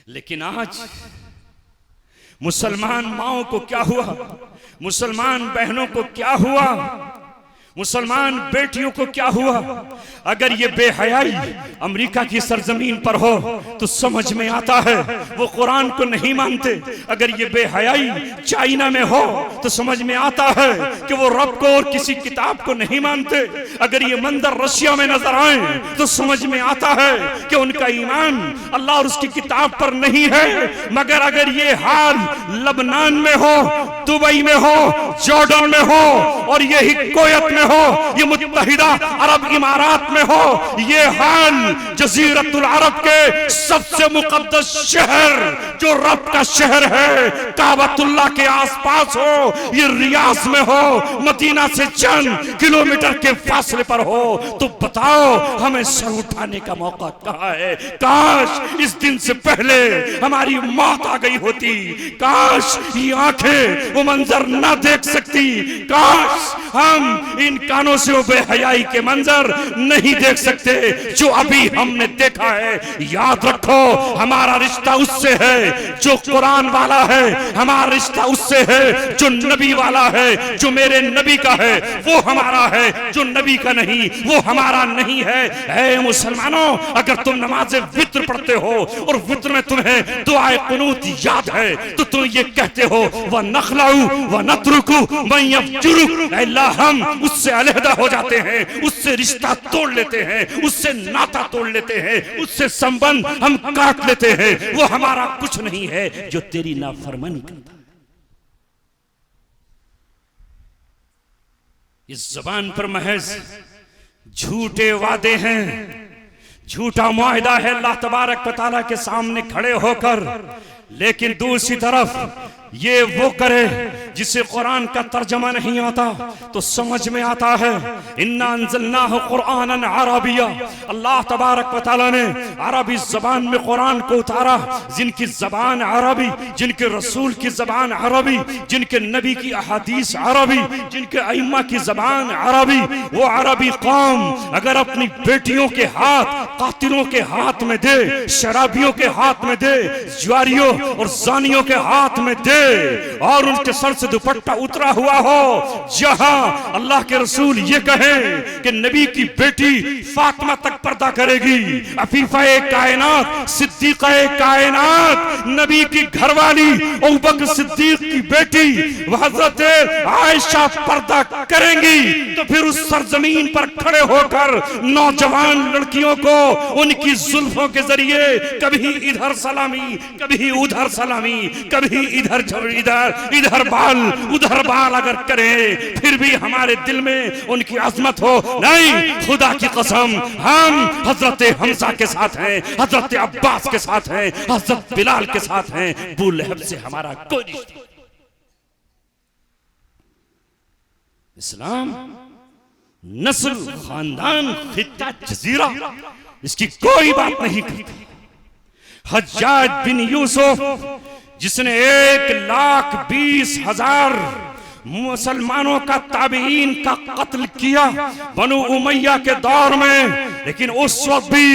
लेकिन आज मुसलमान माओं को क्या हुआ, मुसलमान बहनों को क्या हुआ, मुसलमान बेटियों को क्या हुआ? अगर ये बेहयाई अमेरिका की सरजमीन पर हो तो समझ में आता है वो कुरान को नहीं मानते। अगर ये बेहयाई चाइना में हो तो समझ में आता है कि वो रब को और किसी किताब को नहीं मानते। अगर ये मंजर रशिया में नजर आए तो समझ में आता है कि उनका ईमान अल्लाह और उसकी किताब पर नहीं है। मगर अगर ये हाल लबनान में हो, दुबई में हो, जॉर्डन में हो, और यही कोयत में हो, ये मुत्तहिदा अरब इमारात में हो, ये हाल जजीरतुल अरब के सबसे मुकद्दस शहर जो रब का शहर है, काबतुल्लाह के आसपास हो, ये रियाज में हो, मदीना से चंद किलोमीटर के फासले पर हो, तो बताओ हमें सर उठाने का मौका कहाँ है? काश इस दिन से पहले हमारी मौत आ गई होती, काश ये आंखें वो मंजर ना देख सकती, काश हम इन कानों से वो बेहयाई के मंजर नहीं देख सकते जो अभी हमने देखा है। याद रखो, हमारा रिश्ता उससे है जो कुरान वाला है, हमारा रिश्ता उससे है जो नबी वाला है, जो मेरे नबी का है वो हमारा है, जो नबी का नहीं वो हमारा नहीं है। ऐ मुसलमानों, अगर तुम नमाज़े वित्र पढ़ते हो और वित्र में तुम्हें दुआए कुनूत याद है तो तुम ये कहते हो व नखलाऊ व नतरुकु मन यफजुरु, अल्लाह हम उससे अलहदा हो जाते हैं, उससे रिश्ता तोड़ लेते हैं, उससे नाता तोड़ लेते हैं, उससे संबंध हम काट लेते हैं, वो हमारा कुछ नहीं है जो तेरी नाफरमानी करता। इस ज़बान पर महज झूठे वादे हैं, झूठा मुआहिदा है अल्लाह तबारक व तआला के सामने खड़े होकर, लेकिन दूसरी तरफ ये वो करे जिसे कुरान का तर्जमा नहीं आता तो समझ में आता है। इन्ना अंज़लनाहु कुरआनन अरबिया, अल्लाह तबारक व तआला ने अरबी ज़बान में कुरान को उतारा। जिनकी ज़बान अरबी, जिनके रसूल की ज़बान अरबी, जिनके नबी की अहादीस अरबी, जिनके अइम्मा की ज़बान अरबी, वो अरबी कौम अगर अपनी बेटियों के हाथ कातिलों के हाथ में दे, शराबियों के हाथ में दे, जुआरियों और जानियों के हाथ में दे, और उनके सर से दुपट्टा उतरा हुआ हो, जहां अल्लाह के रसूल ये कहें कि नबी की बेटी फातिमा तक पर्दा करेगी, अफीफा-ए कायनात, सिद्दीक़ा-ए कायनात, नबी की घरवाली अबू बकर सिद्दीक की बेटी हज़रत आयशा पर्दा करेंगी, तो फिर उस सरजमीन पर खड़े होकर नौजवान लड़कियों को उनकी जुल्फों के जरिए कभी इधर सलामी, कभी उधर सलामी, कभी इधर इधर बाल उधर बाल अगर करें, फिर भी हमारे दिल में उनकी अजमत हो। नहीं, खुदा की कसम, हम हजरत हमजा के साथ हैं, हजरत अब्बास के साथ हैं, हजरत बिलाल के साथ हैं, अबू लहब से हमारा कोई रिश्ता। इस्लाम नस्ल, खानदान, खित्ता, जजीरा, इसकी कोई बात नहीं करती। हज्जाज बिन यूसुफ जिसने 1,20,000 मुसलमानों का ताबीन का कत्ल किया बनु उमैया के दौर में, लेकिन उस वक्त भी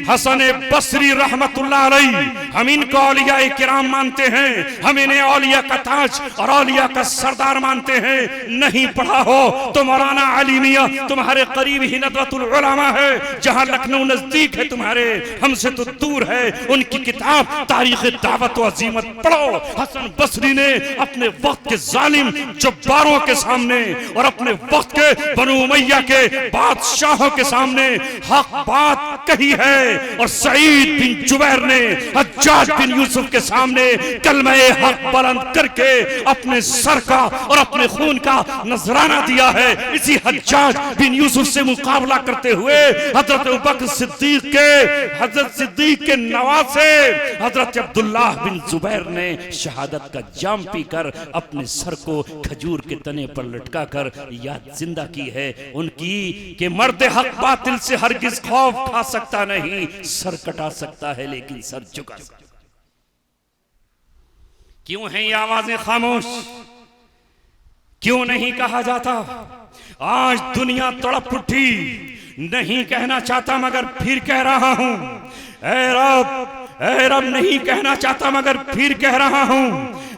हसन बसरी रहमतुल्लाह अलैह, हम इनको औलिया किराम मानते हैं, हम इन्हें औलिया का ताज और औलिया का सरदार मानते हैं। नहीं पढ़ा हो तो मौलाना अली मियां तुम्हारे करीब ही नदवतुल उलमा है, जहां लखनऊ नजदीक है तुम्हारे, हमसे तो दूर है। उनकी किताब तारीख दावत व अजीमत पढ़ो। हसन बसरी ने अपने वक्त के जालिम जब्बारों के सामने और अपने वक्त के बनु उमैया के बादशाहों के सामने हक बात कही है, और सईद बिन जुबैर ने हज्जाज बिन यूसुफ के सामने कलमे हक बुलंद करके अपने सर का और अपने खून का नजराना दिया है। इसी हज्जाज बिन यूसुफ से मुकाबला करते हुए हजरत अबू बकर सिद्दीक के नवासे हजरत अब्दुल्लाह बिन जुबैर ने शहादत का जाम पीकर अपने सर को खजूर के तने पर लटका कर याद जिंदा की है उनकी कि मर्द हक बातिल से हरगिज खौफ खा सकता नहीं, सर कटा सकता है लेकिन सर झुका सकता। क्यों है ये आवाजें खामोश? क्यों नहीं कहा जाता? आज दुनिया तड़प उठी, नहीं कहना चाहता मगर फिर कह रहा हूं, ऐ रब नहीं कहना चाहता मगर फिर कह रहा हूं,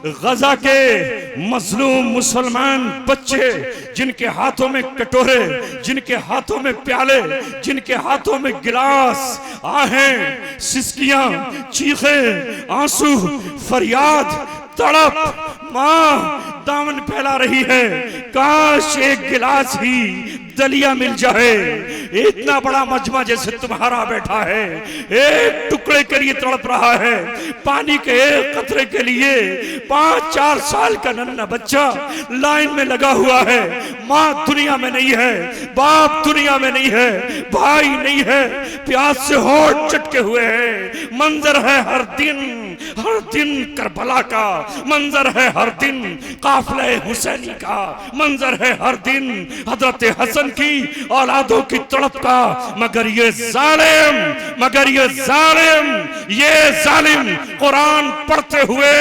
गजा के मजलूम मुसलमान बच्चे जिनके हाथों में कटोरे, जिनके हाथों में प्याले, जिनके हाथों में गिलास, आहें, सिसकियां, चीखें, आंसू, फरियाद, तड़प, मां दामन फैला रही है, काश एक गिलास ही दलिया मिल जाए, इतना बड़ा मजमा जैसे तुम्हारा बैठा है, एक टुकड़े के लिए तड़प रहा है, पानी के एक कतरे के लिए 5-4 साल का नन्हा बच्चा लाइन में लगा हुआ है। माँ दुनिया में नहीं है, बाप दुनिया में नहीं है, भाई नहीं है, प्यास से होठ चटके हुए हैं। मंजर है हर दिन करबला का, मंजर है हर दिन काफिले हुसैनी का, मंजर है हर दिन हजरत हसन की औलादों की तड़प का। मगर ये जालिम कुरान पढ़ते हुए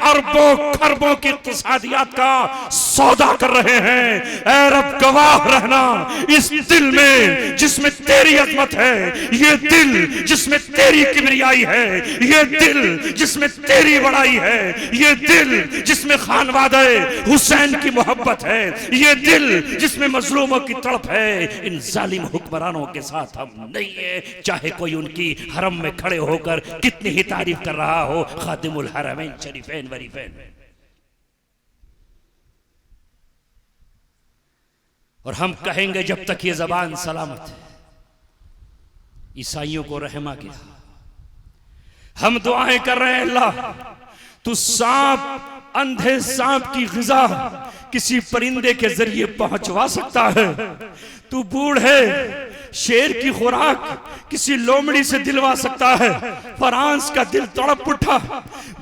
अरबों खरबों की इक्तिसादियात का सौदा कर रहे हैं। ऐ रब गवाह रहना, इस दिल में जिसमें तेरी अजमत है, ये दिल जिसमें तेरी किबरियाई है, ये दिल जिसमें तेरी बड़ाई है, ये दिल जिसमें खानवादे हुसैन की मोहब्बत है, ये दिल जिसमें मजलूमों की तड़प है, इन जालिम हुक्मरानों के साथ हम नहीं है। चाहे कोई उनकी हरम में खड़े होकर कितनी ही तारीफ कर रहा हो, खादिमुल हरमैन शरीफैन वरीफैन। और हम कहेंगे जब तक ये जबान सलामत है। ईसाइयों को रहमा किया, हम दुआएं कर रहे हैं, अल्लाह तू सांप, अंधे सांप की ग़िज़ा किसी परिंदे के जरिए पहुंचवा सकता है, तू बूढ़े शेर की खुराक किसी लोमड़ी से दिलवा सकता है। फ्रांस का दिल तड़प उठा,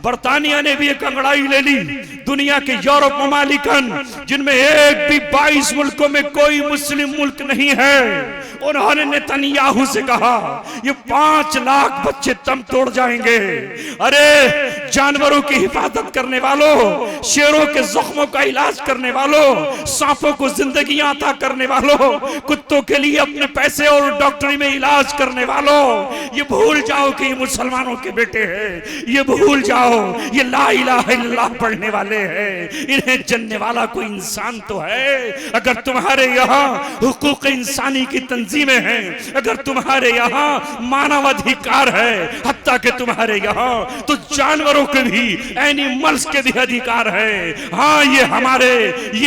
बरतानिया ने भी एक अंगड़ाई ले ली। दुनिया के यूरोप ममालिकन जिनमें एक भी 22 मुल्कों में कोई मुस्लिम मुल्क नहीं है, उन्होंने नेतन्याहू से कहा ये 5 लाख बच्चे दम तोड़ जाएंगे। अरे जानवरों की हिफाजत करने वालों, शेरों के जख्मों का इलाज करने वालों, सांपों को जिंदगी अता करने वालों, कुत्तों के लिए अपने पैसे और डॉक्टरी में इलाज करने वालों, ये भूल जाओ कि ये मुसलमानों के बेटे हैं। ये भूल जाओ ये ला इलाहा इल्लल्लाह पढ़ने वाले हैं। इन्हें जनने वाला कोई इंसान तो है। अगर तुम्हारे यहाँ हुकूक इंसानी की तंजीमें हैं, अगर तुम्हारे यहाँ मानवाधिकार है, हत्ता कि तुम्हारे यहाँ तो जानवरों के भी, एनिमल्स के भी अधिकार है। हाँ, ये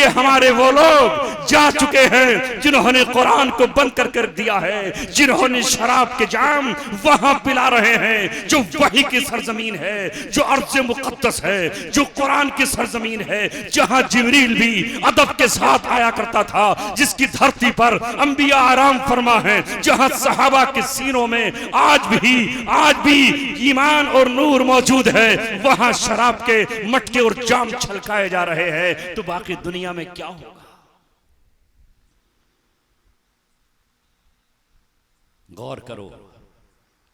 हमारे वो लोग जा चुके हैं जिन्होंने कुरान को बंद कर दिया है, जिन्होंने शराब के जाम वहां पिला रहे हैं जो वही की सरजमीन है, जो अर्ज़ मुक़द्दस है, जो कुरान की सरजमीन है, जहां जिब्रील भी अदब के साथ आया करता था, जिसकी धरती पर अंबिया आराम फरमा है, जहां सहाबा के सीनों में आज भी ईमान और नूर मौजूद है, वहां शराब के मटके और जाम छलकाए जा रहे हैं। तो बाकी दुनिया में क्या होगा? गौर करो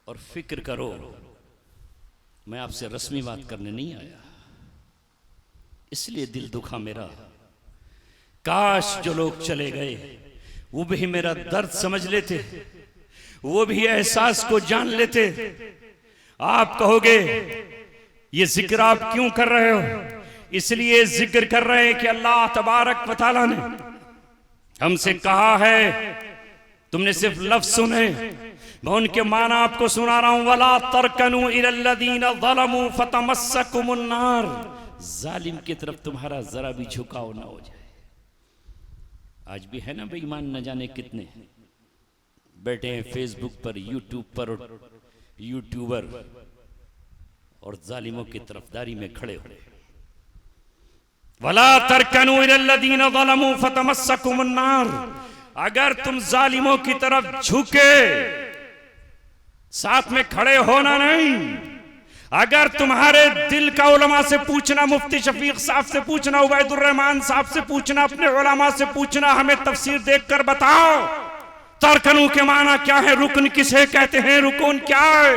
और फिक्र करो। मैं आपसे रस्मी बात करने नहीं आया, इसलिए दिल दुखा मेरा। काश जो लोग चले गए वो भी मेरा दर्द समझ लेते, वो भी एहसास को जान लेते। आप कहोगे ये जिक्र आप क्यों कर रहे हो? इसलिए जिक्र कर रहे हैं कि अल्लाह तबारक व तआला ने हमसे कहा है, तुमने सिर्फ लफ्ज सुने, मैं उनके माना आपको सुना रहा हूं। वला तरकनु इलल्लज़ीना ज़लमू फतमस्सकुमुन नार, जालिम की तरफ तुम्हारा जरा भी झुकाव ना हो जाए। आज भी है ना बेईमान, न जाने कितने बैठे हैं फेसबुक पर, यूट्यूब पर, यूट्यूबर और जालिमों की तरफदारी में खड़े हुए। वला तरकनु इलल्लज़ीना ज़लमू फतमस्सकुमुन नार, अगर तुम जालिमों की तरफ झुके, साथ में खड़े होना नहीं। अगर तुम्हारे दिल का उलमा से पूछना, मुफ्ती शफीक साहब से पूछना, उबैदुर रहमान साहब से पूछना, अपने उलमा से पूछना, हमें तफसीर देखकर बताओ तरकनु के माना क्या है, रुकन किसे कहते हैं, रुकन क्या है।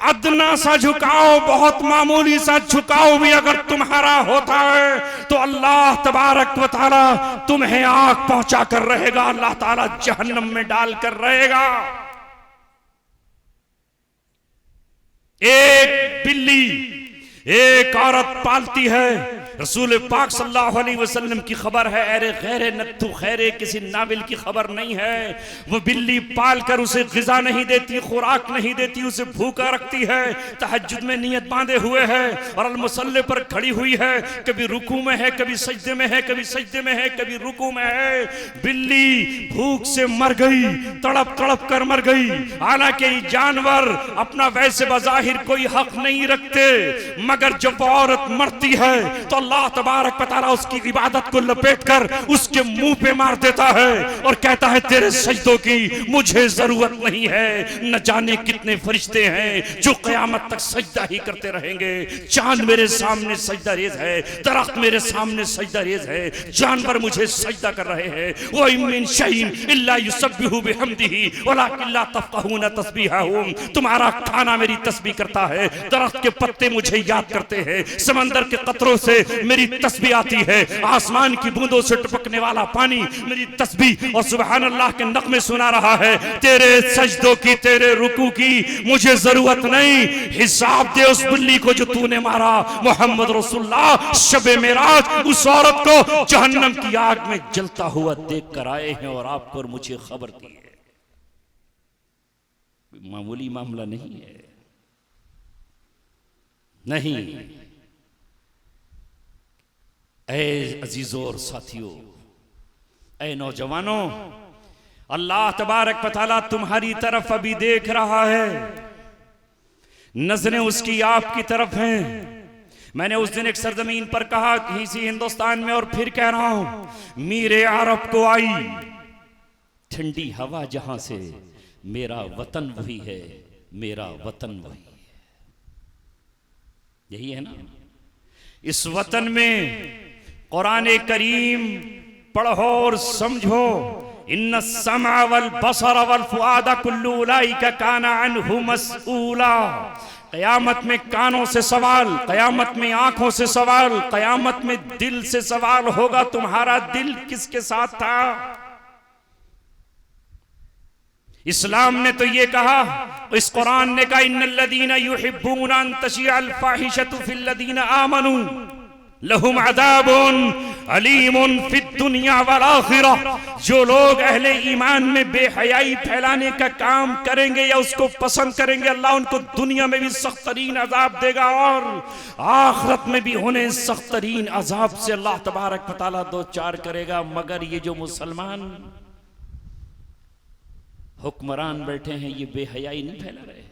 अदना सा झुकाओ, बहुत मामूली सा झुकाओ भी अगर तुम्हारा होता है तो अल्लाह तबारक व तआला तुम्हें आग पहुंचा कर रहेगा, अल्लाह ताला जहन्नम में डाल कर रहेगा। एक बिल्ली एक औरत पालती है, रसूल पाक सल्लल्लाहु अलैहि वसल्लम की खबर है, अरे गैरे नत्थु खैरे, किसी नाविल की खबर नहीं है। वो बिल्ली पाल कर उसे ग़िज़ा नहीं देती, खुराक नहीं देती, उसे भूखा रखती है, तहज्जुद में नियत बांधे हुए है और अलमुसल्ले पर खड़ी हुई है, कभी रुकू में है, कभी सजदे में है, कभी सजदे में है, कभी रुकू में है। बिल्ली भूख से मर गई, तड़प तड़प कर मर गई। हालांकि जानवर अपना वैसे बज़ाहिर कोई हक नहीं रखते, मगर जब वो औरत मरती है तो अल्लाह तबारक व तआला उसकी इबादत को लपेटकर उसके मुंह पे मार देता है और कहता है तेरे सजदों की मुझे जरूरत नहीं है। न जाने कितने फरिश्ते हैं जो क़यामत तक सजदा ही करते रहेंगे। चांद मेरे सामने सजदा रेज है, दरख्त मेरे सामने सजदा रेज है, जानवर मुझे सजदा कर रहे हैं। वो मिन शैइन इल्ला युसब्बिहु बिहम्दिही वलाकिन ला तफ़क़हून तस्बीहहुम, तुम्हारा खाना मेरी तस्बीह करता है, दरख्त के पत्ते मुझे याद करते हैं, समंदर के कतरों से मेरी तस्बीह आती है, आसमान की बूंदों से टपकने वाला पानी मेरी तस्बीह और सुभान अल्लाह के नग़मे सुना रहा है। तेरे सजदों की, तेरे रुकू की मुझे जरूरत नहीं। हिसाब दे उस बिल्ली को जो तूने मारा। मोहम्मद रसूलुल्लाह शबे मेराज उस औरत को जहन्नम की आग में जलता हुआ देख कर आए हैं और आपको और मुझे खबर दी है। मामूली मामला नहीं है, नहीं। ऐ अजीजों और साथियों, ऐ नौजवानों, अल्लाह तबारक व तआला तुम्हारी तरफ अभी देख रहा है, नजरें उसकी आपकी तरफ हैं। मैंने उस दिन एक सरजमीन पर कहा इसी हिंदुस्तान में, और फिर कह रहा हूं, मीरे अरब को आई ठंडी हवा जहां से, मेरा वतन वही है, मेरा वतन वही है। यही है ना। इस वतन में कुरान करीम पढ़ो और समझो। इन्ना समा वल बसर वल फुआदा कुल्लु उलाइका काना अन्हु मसऊला। क़यामत में कानों से सवाल, क़यामत में आंखों से सवाल, क़यामत में दिल से सवाल होगा। तुम्हारा दिल किसके साथ था? इस्लाम ने तो ये कहा, इस कुरान ने कहा, इन्नल्लज़ीना युहिब्बूना अन तशिअल फाहिशतु फिल्लज़ीना आमनू लहुम अज़ाबुन अलीमुन फिद दुनिया वल आखिरह। जो लोग अहले ईमान में बेहयाई फैलाने का काम करेंगे या उसको पसंद करेंगे, अल्लाह उनको दुनिया में भी सख्त तरीन अजाब देगा और आखिरत में भी उन्हें सख्त तरीन अजाब से अल्लाह तबारक व तआला दो चार करेगा। मगर ये जो मुसलमान हुक्मरान बैठे हैं, ये बेहयाई नहीं फैला रहे।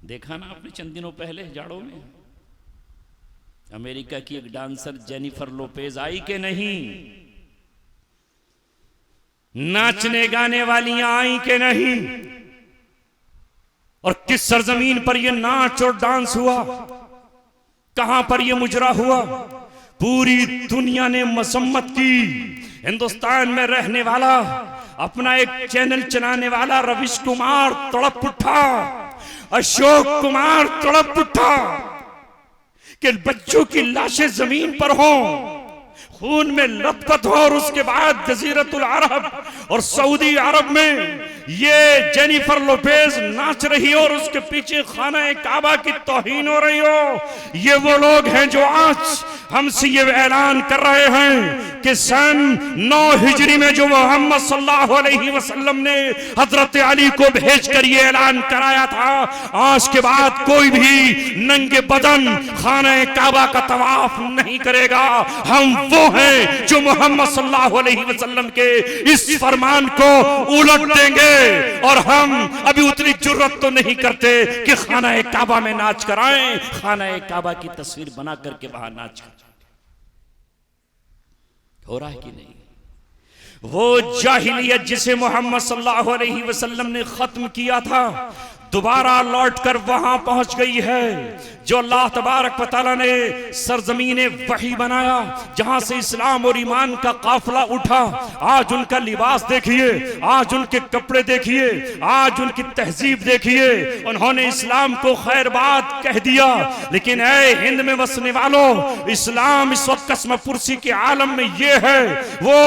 देखा ना आपने चंद दिनों पहले जाड़ों में अमेरिका की एक डांसर जेनिफर लोपेज आई के नहीं, नाचने गाने वालियां आई के नहीं, और किस सरजमीन पर यह नाच और डांस हुआ, कहां पर यह मुजरा हुआ। पूरी दुनिया ने मसम्मत की। हिंदुस्तान में रहने वाला अपना एक चैनल चलाने वाला रविश कुमार तड़प उठा, अशोक कुमार तड़प उठा कि बच्चों की लाशें जमीन पर हों, खून में लथपथ हो, और उसके बाद जजीरतुल अरब और सऊदी अरब में ये जेनिफर लोपेज नाच रही हो और उसके पीछे खाना काबा की तौहीन हो रही हो। ये वो लोग हैं जो आज हमसे ये ऐलान कर रहे हैं कि सन 9 हिजरी में जो मोहम्मद सल्लल्लाहु अलैहि वसल्लम ने हजरत अली को भेजकर ये ऐलान कराया था, आज के बाद कोई भी नंगे बदन खाना काबा का तवाफ नहीं करेगा। हम वो हैं जो मोहम्मद सल्लल्लाहु अलैहि वसल्लम के इस फरमान को उलट देंगे, और हम अभी उतनी जुर्रत तो नहीं करते कि खाना काबा में नाच कराएं, खाना काबा की तस्वीर बना करके वहां नाच कराएं। हो रहा है कि नहीं? वो जाहिलियत जिसे मोहम्मद सल्लल्लाहु अलैहि वसल्लम ने खत्म किया था, दोबारा लौटकर वहां पहुंच गई है। जो अल्लाह तबारक व तआला ने सरजमीने वही बनाया, जहां से इस्लाम और ईमान का काफिला उठा। आज उनका लिबास देखिए, आज उनके कपड़े देखिए, आज उनकी तहजीब देखिए। उन्होंने इस्लाम को खैर बात कह दिया, लेकिन ऐ हिंद में बसने वालों, इस्लाम इस वक्त कसम पुरसी के आलम में ये है, वो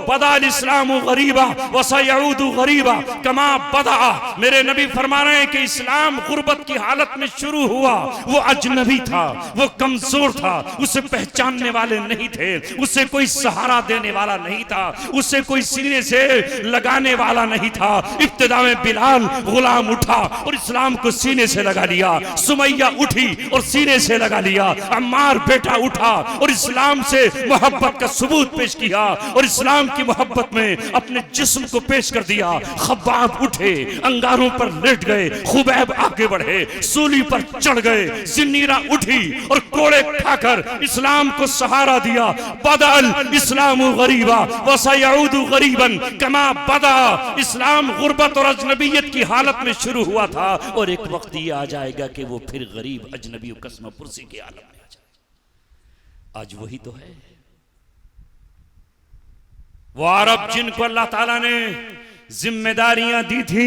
बदाल इस्लाम गरीबा व सयऊदु गरीबा कमा बदा। मेरे नबी फरमा रहे हैं कि इस्लाम गुर्बत की हालत में शुरू हुआ, वो अजनबी था, वो कमजोर था, उसे पहचानने वाले नहीं थे, उसे कोई सहारा देने वाला नहीं था, उसे कोई सीने से लगाने वाला नहीं था। इब्तिदा में बिलाल गुलाम उठा और इस्लाम को सीने से लगा लिया, सुमैया उठी और सीने से लगा लिया, अम्मार बेटा उठा और इस्लाम से मोहब्बत का सबूत पेश किया और इस्लाम की मोहब्बत में अपने जिस्म को पेश कर दिया। खब्बाब उठे, अंगारों पर लेट गए, खुबैब आगे बढ़े, सूली पर चढ़ गए, जिन्नीरा उठी और कोड़े खाकर इस्लाम को सहारा दिया। बदल इस्लाम गरीबा व सयऊदु गरीबन कमा बदा। इस्लाम गुर्बत और अजनबियत की हालत में शुरू हुआ था और एक वक्त ये आ जाएगा कि वो फिर गरीब अजनबी और कसमपुरसी की हालत में आ जाएगा। आज वही तो है। वो अरब जिनको अल्लाह ताला ने जिम्मेदारियां दी थी,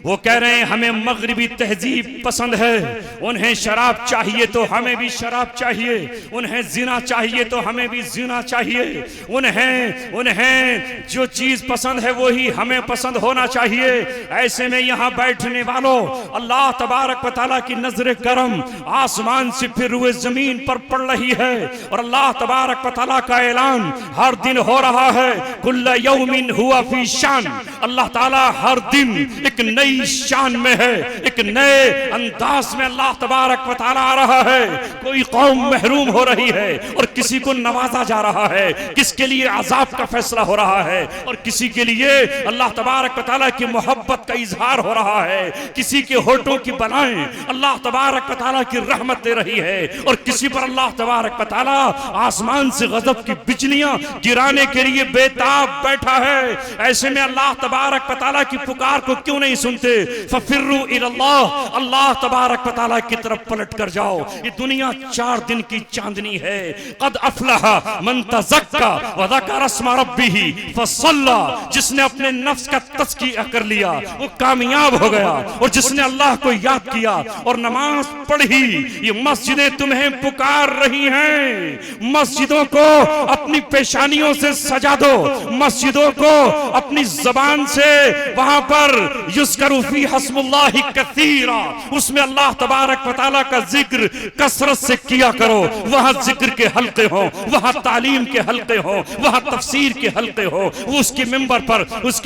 वो कह रहे हैं हमें मगरिबी तहजीब पसंद है, उन्हें शराब चाहिए तो हमें भी शराब चाहिए, उन्हें जिना चाहिए तो हमें भी जिना चाहिए, उन्हें जो चीज पसंद है वही हमें पसंद होना चाहिए। ऐसे में यहां बैठने वालों, अल्लाह तबारक व तआला की नजर करम आसमान से फिर हुए जमीन पर पड़ रही है और अल्लाह तबारक व तआला का ऐलान हर दिन हो रहा है। कुल्ल यौमिन हुआ फी शान। अल्लाह ताला हर दिन एक नई शान में है, एक नए अंदाज में अल्लाह तबारक व तआला आ रहा है। कोई कौम महरूम हो रही है और किसी को नवाजा जा रहा है, किसके लिए अजाब का फैसला हो रहा है और किसी के लिए अल्लाह तबारक व तआला की मोहब्बत का इजहार हो रहा है। किसी के होठों की बलाएं अल्लाह तबारक व तआला की रहमत दे रही है और किसी पर अल्लाह तबारक व तआला आसमान से गजब की बिजलियां गिराने के लिए बेताब बैठा है। ऐसे में अल्लाह तबारक व तआला की पुकार को क्यों नहीं सुनते? फफिर्रु इलल्लाह, अल्लाह तबारक व तआला की तरफ पलट कर जाओ। ये दुनिया 4 दिन की चांदनी है। कद अफलहा मन तज़क्का व ज़करा अस्मा रब्बिही फसल्ला। जिसने अपने नफ्स का तज़किया कर लिया वो कामयाब हो गया, और जिसने अल्लाह को याद किया और नमाज पढ़ी। ये मस्जिदें तुम्हें पुकार रही हैं। मस्जिदों को अपनी पेशानियों से सजा दो, मस्जिदों को अपनी जबान से वहां पर युज़करु फी हस्मुल्लाहि कसीरा, उसमें अल्लाह तबारक व तआला का जिक्र कसरत से किया करो। वहां जिक्र के हल्के हो, वहां तालीम के हल्के हो, वहां तफसीर के हल्के हो। उसके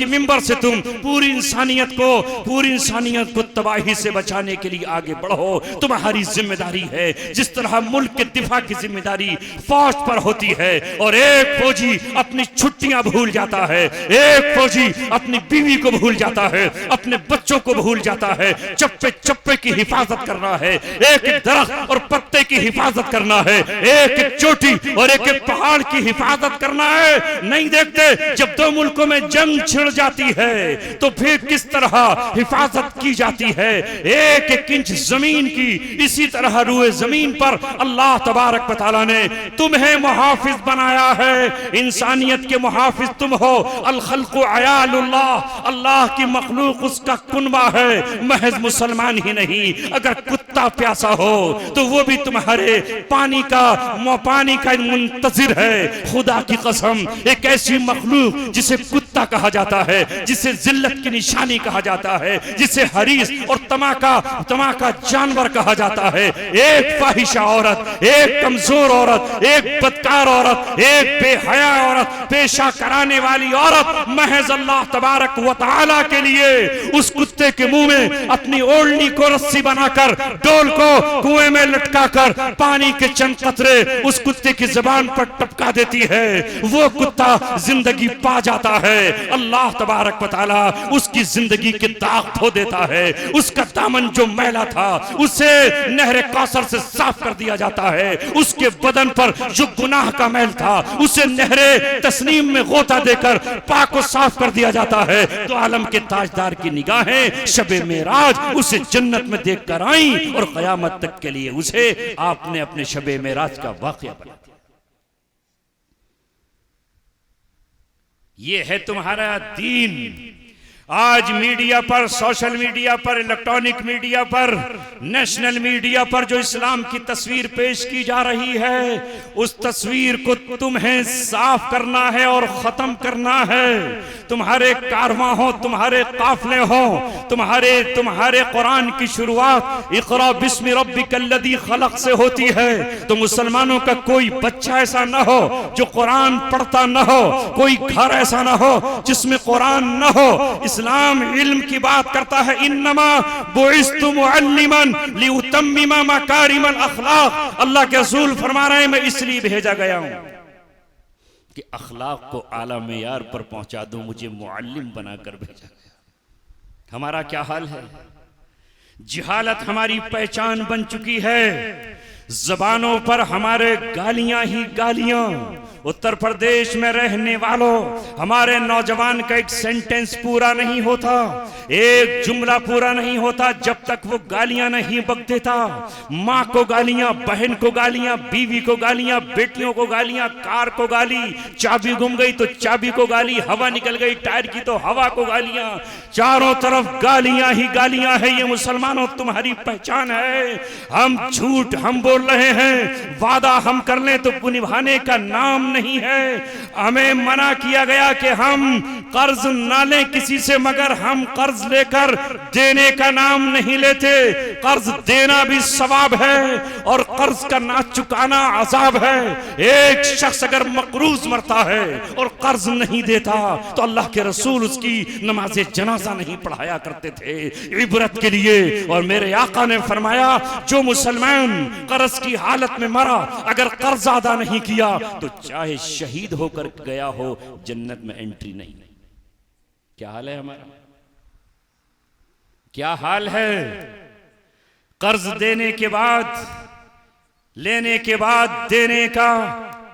मिंबर से तुम पूरी इंसानियत को तबाही से बचाने के लिए आगे बढ़ो। तुम्हारी जिम्मेदारी है, जिस तरह मुल्क के दिफा की जिम्मेदारी फौज पर होती है और एक फौजी अपनी छुट्टियां भूल जाता है, एक फौजी अपनी बीवी को भूल जाता है, अपने बच्चों को भूल जाता है, चप्पे चप्पे की हिफाजत करना है, एक एक दरख्त और पत्ते की हिफाजत करना है, एक एक चोटी और एक एक पहाड़ की हिफाजत करना है। नहीं देखते जब 2 मुल्कों में जंग छिड़ जाती है तो फिर किस तरह हिफाजत की जाती है, एक एक इंच जमीन की। इसी तरह रूए जमीन पर अल्लाह तबारक व तआला ने तुम्हें मुहाफिज बनाया है। इंसानियत के मुहाफिज तुम हो। अल खल्क़ु अयालुल्लाह, अल्लाह की मखलूक उसका कुनबा है, महज मुसलमान ही नहीं। अगर कुत्ता प्यासा हो तो वो भी तुम्हारे पानी का मुंतजिर है। खुदा की कसम, एक ऐसी मखलूक जिसे कुत्ता कहा जाता है, जिसे जिल्लत की निशानी कहा जाता है, जिसे हरीस और तमाका जानवर कहा जाता है, एक फाहिशा औरत, एक कमजोर औरत, एक बदकार औरत, एक बेहया औरत, पेशा कराने वाली औरत, महज अल्लाह तबारक व तआला के लिए उस कुत्ते के मुंह में अपनी ओढ़नी को रस्सी बनाकर, डोल को कुएं में लटकाकर पानी के चंद कतरे उस कुत्ते की जुबान पर टपका देती है। वो कुत्ता जिंदगी पा जाता है। अल्लाह तबारक व तआला उसकी जिंदगी के दाग धो देता है। उसका दामन जो मैला था उसे नहर कौसर से साफ कर दिया जाता है। उसके बदन पर जो गुनाह का मैल था उसे नहरे तस्नीम में गोता देकर पाक को साफ कर दिया जाता है। तो आलम के ताजदार की निगाहें शबे मेराज उसे जन्नत में देख कर आई और क़यामत तक के लिए उसे आपने अपने शबे मेराज का वाक़या बना दिया। ये है तुम्हारा दीन। आज मीडिया पर, सोशल मीडिया पर, इलेक्ट्रॉनिक मीडिया पर, नेशनल मीडिया पर जो इस्लाम की तस्वीर पेश की जा रही है, उस तस्वीर को तुम्हें साफ करना है और खत्म करना है। तुम्हारे कारवां हो, तुम्हारे काफले हो, तुम्हारे कुरान की शुरुआत इक़रा बिस्मि रब्बिकल्लज़ी खलक़ से होती है। तो मुसलमानों का कोई बच्चा ऐसा न हो जो कुरान पढ़ता न हो, कोई घर ऐसा न हो जिसमें कुरान न हो। इस्लाम इल्म की बात करता है, इन्नमा बुइस्तु मुअल्लिमन लिउतम्मिमा मकारिमल अखलाक। अल्लाह के रसूल फरमा रहे हैं, मैं इसलिए भेजा गया हूं कि अखलाक को आला मेयार पर पहुंचा दूं, मुझे मुअल्लिम बनाकर भेजा गया। हमारा क्या हाल है? जिहालत हमारी पहचान बन चुकी है। जबानों पर हमारे गालियां ही गालियां। उत्तर प्रदेश में रहने वालों, हमारे नौजवान का एक सेंटेंस पूरा नहीं होता, एक जुमला पूरा नहीं होता जब तक वो गालियां नहीं बक देता। माँ को गालियां, बहन को गालियां, बीवी को गालियां, बेटियों को गालियां, कार को गाली, चाबी गुम गई तो चाबी को गाली, हवा निकल गई टायर की तो हवा को गालियां। चारों तरफ गालियां ही गालियां है। ये मुसलमानों तुम्हारी पहचान है। हम झूठ हम बोल रहे हैं, वादा हम कर लें तो निभाने का नाम नहीं है। हमें मना किया गया कि हम कर्ज ना लें किसी से, मगर हम कर्ज लेकर देने का नाम नहीं लेते। कर्ज देना भी सवाब है और कर्ज का ना चुकाना अजाब है। एक शख्स अगर मकरूज मरता है और कर्ज नहीं देता तो अल्लाह के रसूल उसकी नमाज़े जनाजा नहीं पढ़ाया करते थे, इबरत के लिए। और मेरे आका ने फरमाया, जो मुसलमान कर्ज की हालत में मरा, अगर कर्ज अदा नहीं किया तो चाहे शहीद होकर गया हो, जन्नत में एंट्री नहीं। क्या हाल है हमारा? क्या हाल है? कर्ज देने के बाद, लेने के बाद देने का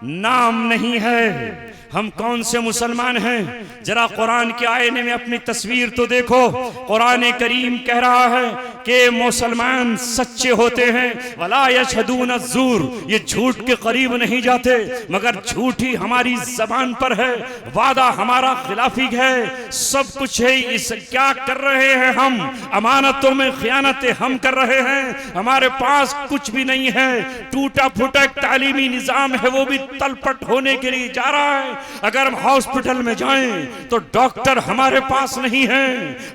नाम नहीं है। हम कौन से मुसलमान हैं? जरा कुरान के आईने में अपनी तस्वीर तो देखो। कुरान करीम कह रहा है कि मुसलमान सच्चे होते हैं, वला यशहदून अज़्ज़ूर, ये झूठ के करीब नहीं जाते, मगर झूठ ही हमारी जबान पर है। वादा हमारा खिलाफी है, सब कुछ है। इस क्या कर रहे हैं हम? अमानतों में खयानतें हम कर रहे हैं। हमारे पास कुछ भी नहीं है, टूटा फूटा तालीमी निजाम है, वो भी तलपट होने के लिए जा रहा है। अगर हम हॉस्पिटल में जाएं तो डॉक्टर हमारे पास नहीं है।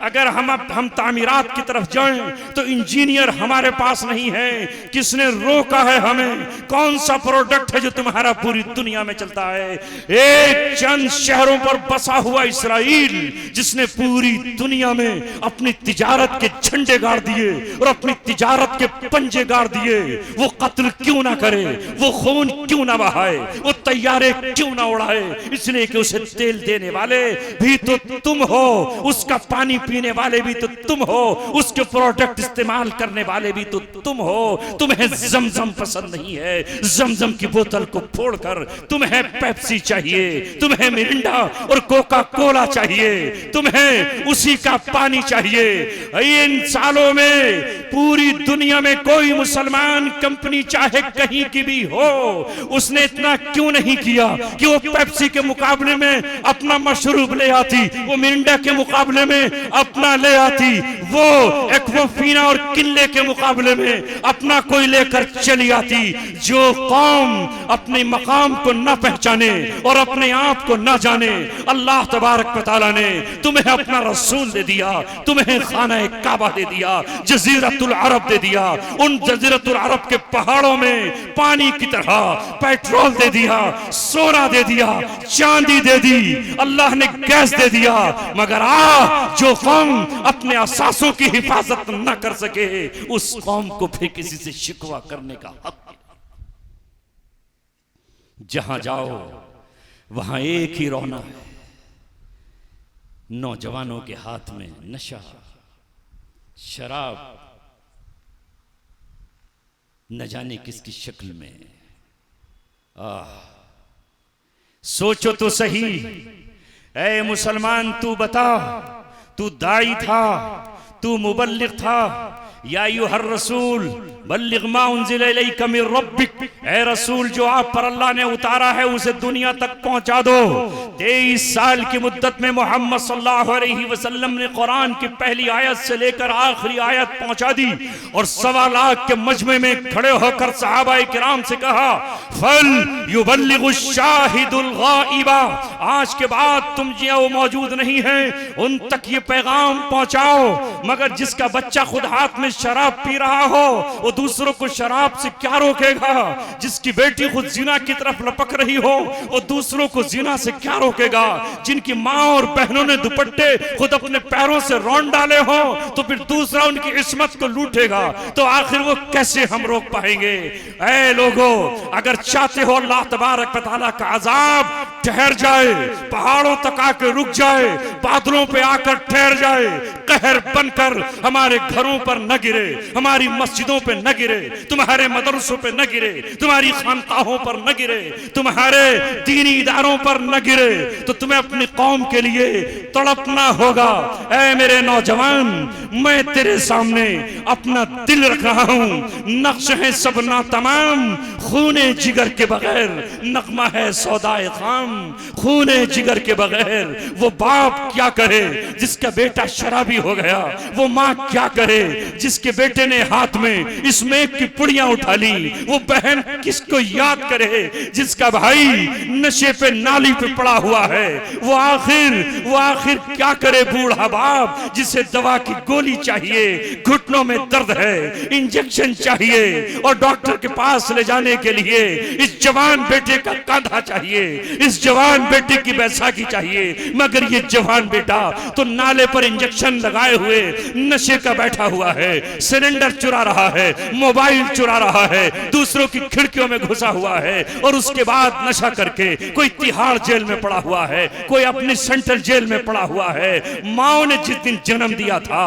अगर हम तामीरात की तरफ जाएं तो इंजीनियर हमारे पास नहीं है। किसने रोका है हमें? कौन सा प्रोडक्ट है जो तुम्हारा पूरी दुनिया में चलता है? एक चंद शहरों पर बसा हुआ इसराइल, जिसने पूरी दुनिया में अपनी तिजारत के झंडे गाड़ दिए और अपनी तिजारत के पंजे गाड़ दिए। वो कत्ल क्यों ना करे, वो खून क्यों ना बहाए, वो तैयारे क्यों ना उड़ाए? इसलिए कि उसे तेल देने वाले भी तो तुम हो, उसका पानी पीने वाले भी तो तुम हो, उसके प्रोडक्ट इस्तेमाल करने वाले भी तो तुम हो। तुम्हें जमजम पसंद नहीं है, जमजम की बोतल को फोड़कर तुम्हें पेप्सी चाहिए, तुम्हें मिरिंडा और कोका कोला चाहिए, तुम्हें उसी का पानी चाहिए। इन सालों में पूरी दुनिया में कोई मुसलमान कंपनी चाहे कहीं की भी हो, उसने इतना क्यों नहीं किया कि वो पेप्सी के मुकाबले में अपना मशरूब ले आती, वो मिरिंडा के मुकाबले में अपना ले आती, वो एक्वाफीना और किले के मुकाबले में अपना कोई लेकर चली आती। जो कौम अपने मकाम को न पहचाने और अपने आप को न जाने, अल्लाह तबारक व तआला ने तुम्हें अपना रसूल दे दिया, तुम्हें खाना काबा दे दिया, जजीरतुल अरब दे दिया। उन जजीरतुल अरब के पहाड़ों में पानी की तरह पेट्रोल दे दिया, सोना दे दिया, चांदी दे दी, अल्लाह ने गैस दे दिया। मगर जो कौम अपने असासों की हिफाजत न कर सके, उस कौम को फिर किसी से शिकवा करने का हक नहीं। जहां जाओ वहां एक ही रोना है, नौजवानों के हाथ में नशा, शराब, न जाने किसकी शक्ल में। सोचो तो सही, ऐ मुसलमान तू बता, तू दाई था, तू मुबल्लिग था, या अय्युहर रसूल बल्लिग मा उन्ज़िला इलैका मिर रब्बिक, ऐ रसूल जो आप पर अल्लाह ने उतारा है उसे दुनिया तक पहुंचा दो। 23 साल की मुद्दत में मोहम्मद सल्लल्लाहु अलैहि वसल्लम ने कुरान की पहली आयत से लेकर आखिरी आयत पहुंचा दी और 1.25 लाख के मजमे में खड़े होकर सहाबाए किराम से कहा, फल युबल्लिगु शाहिदुल गाइबा, आज के बाद तुम जो मौजूद नहीं है उन तक ये पैगाम पहुंचाओ। मगर जिसका बच्चा खुद हाथ में शराब पी रहा हो वो दूसरों को शराब से क्या रोकेगा? जिसकी बेटी खुद जिना की तरफ लपक रही हो वो दूसरों को जिना से क्या रोकेगा? जिनकी माँ और बहनों ने दुपट्टे खुद अपने पैरों से रौंद डाले हो तो फिर दूसरा उनकी इस्मत को लूटेगा, तो आखिर वो कैसे हम रोक पाएंगे? ऐ लोगों, अगर चाहते हो अल्लाह तबारक व तआला का अजाब ठहर जाए, पहाड़ों तक आकर रुक जाए, बादलों पे आकर ठहर जाए, कहर बनकर हमारे घरों पर न गिरे, हमारी मस्जिदों पे न गिरे, तुम्हारे मदरसों पे न गिरे, तुम्हारी खानकाहों पर न गिरे, तुम्हारे दीनी इदारों पर न गिरे, तो तुम्हें अपनी कौम के लिए तड़पना होगा। ऐ मेरे नौजवान, मैं तेरे सामने अपना दिल रख रहा हूं, नक्श है सब ना तमाम, खूने जिगर के बगैर नगमा है सौदाए खाम। खूने जिगर के बगैर वो बाप क्या करे जिसका बेटा शराबी हो गया, वो माँ क्या करे जिसके बेटे ने हाथ में स्मोक की पुड़ियां उठा ली, वो बहन किसको याद करे जिसका भाई नशे पे नाली पे पड़ा हुआ है, वो आखिर क्या करे बूढ़ा बाप जिसे दवा की गोली चाहिए, घुटनों में दर्द है, इंजेक्शन चाहिए और डॉक्टर के पास ले जाने के लिए इस जवान बेटे का कंधा चाहिए, इस जवान बेटे की बैसाखी चाहिए। मगर ये जवान बेटा तो नाले पर इंजेक्शन लगाए हुए नशे का बैठा हुआ है, सिलेंडर चुरा रहा है, मोबाइल चुरा रहा है, दूसरों की खिड़कियों में घुसा हुआ है और उसके बाद नशा करके कोई तिहाड़ जेल में पड़ा हुआ है, कोई अपनी सेंट्रल जेल में पड़ा हुआ है। माओ ने जिस दिन जन्म दिया था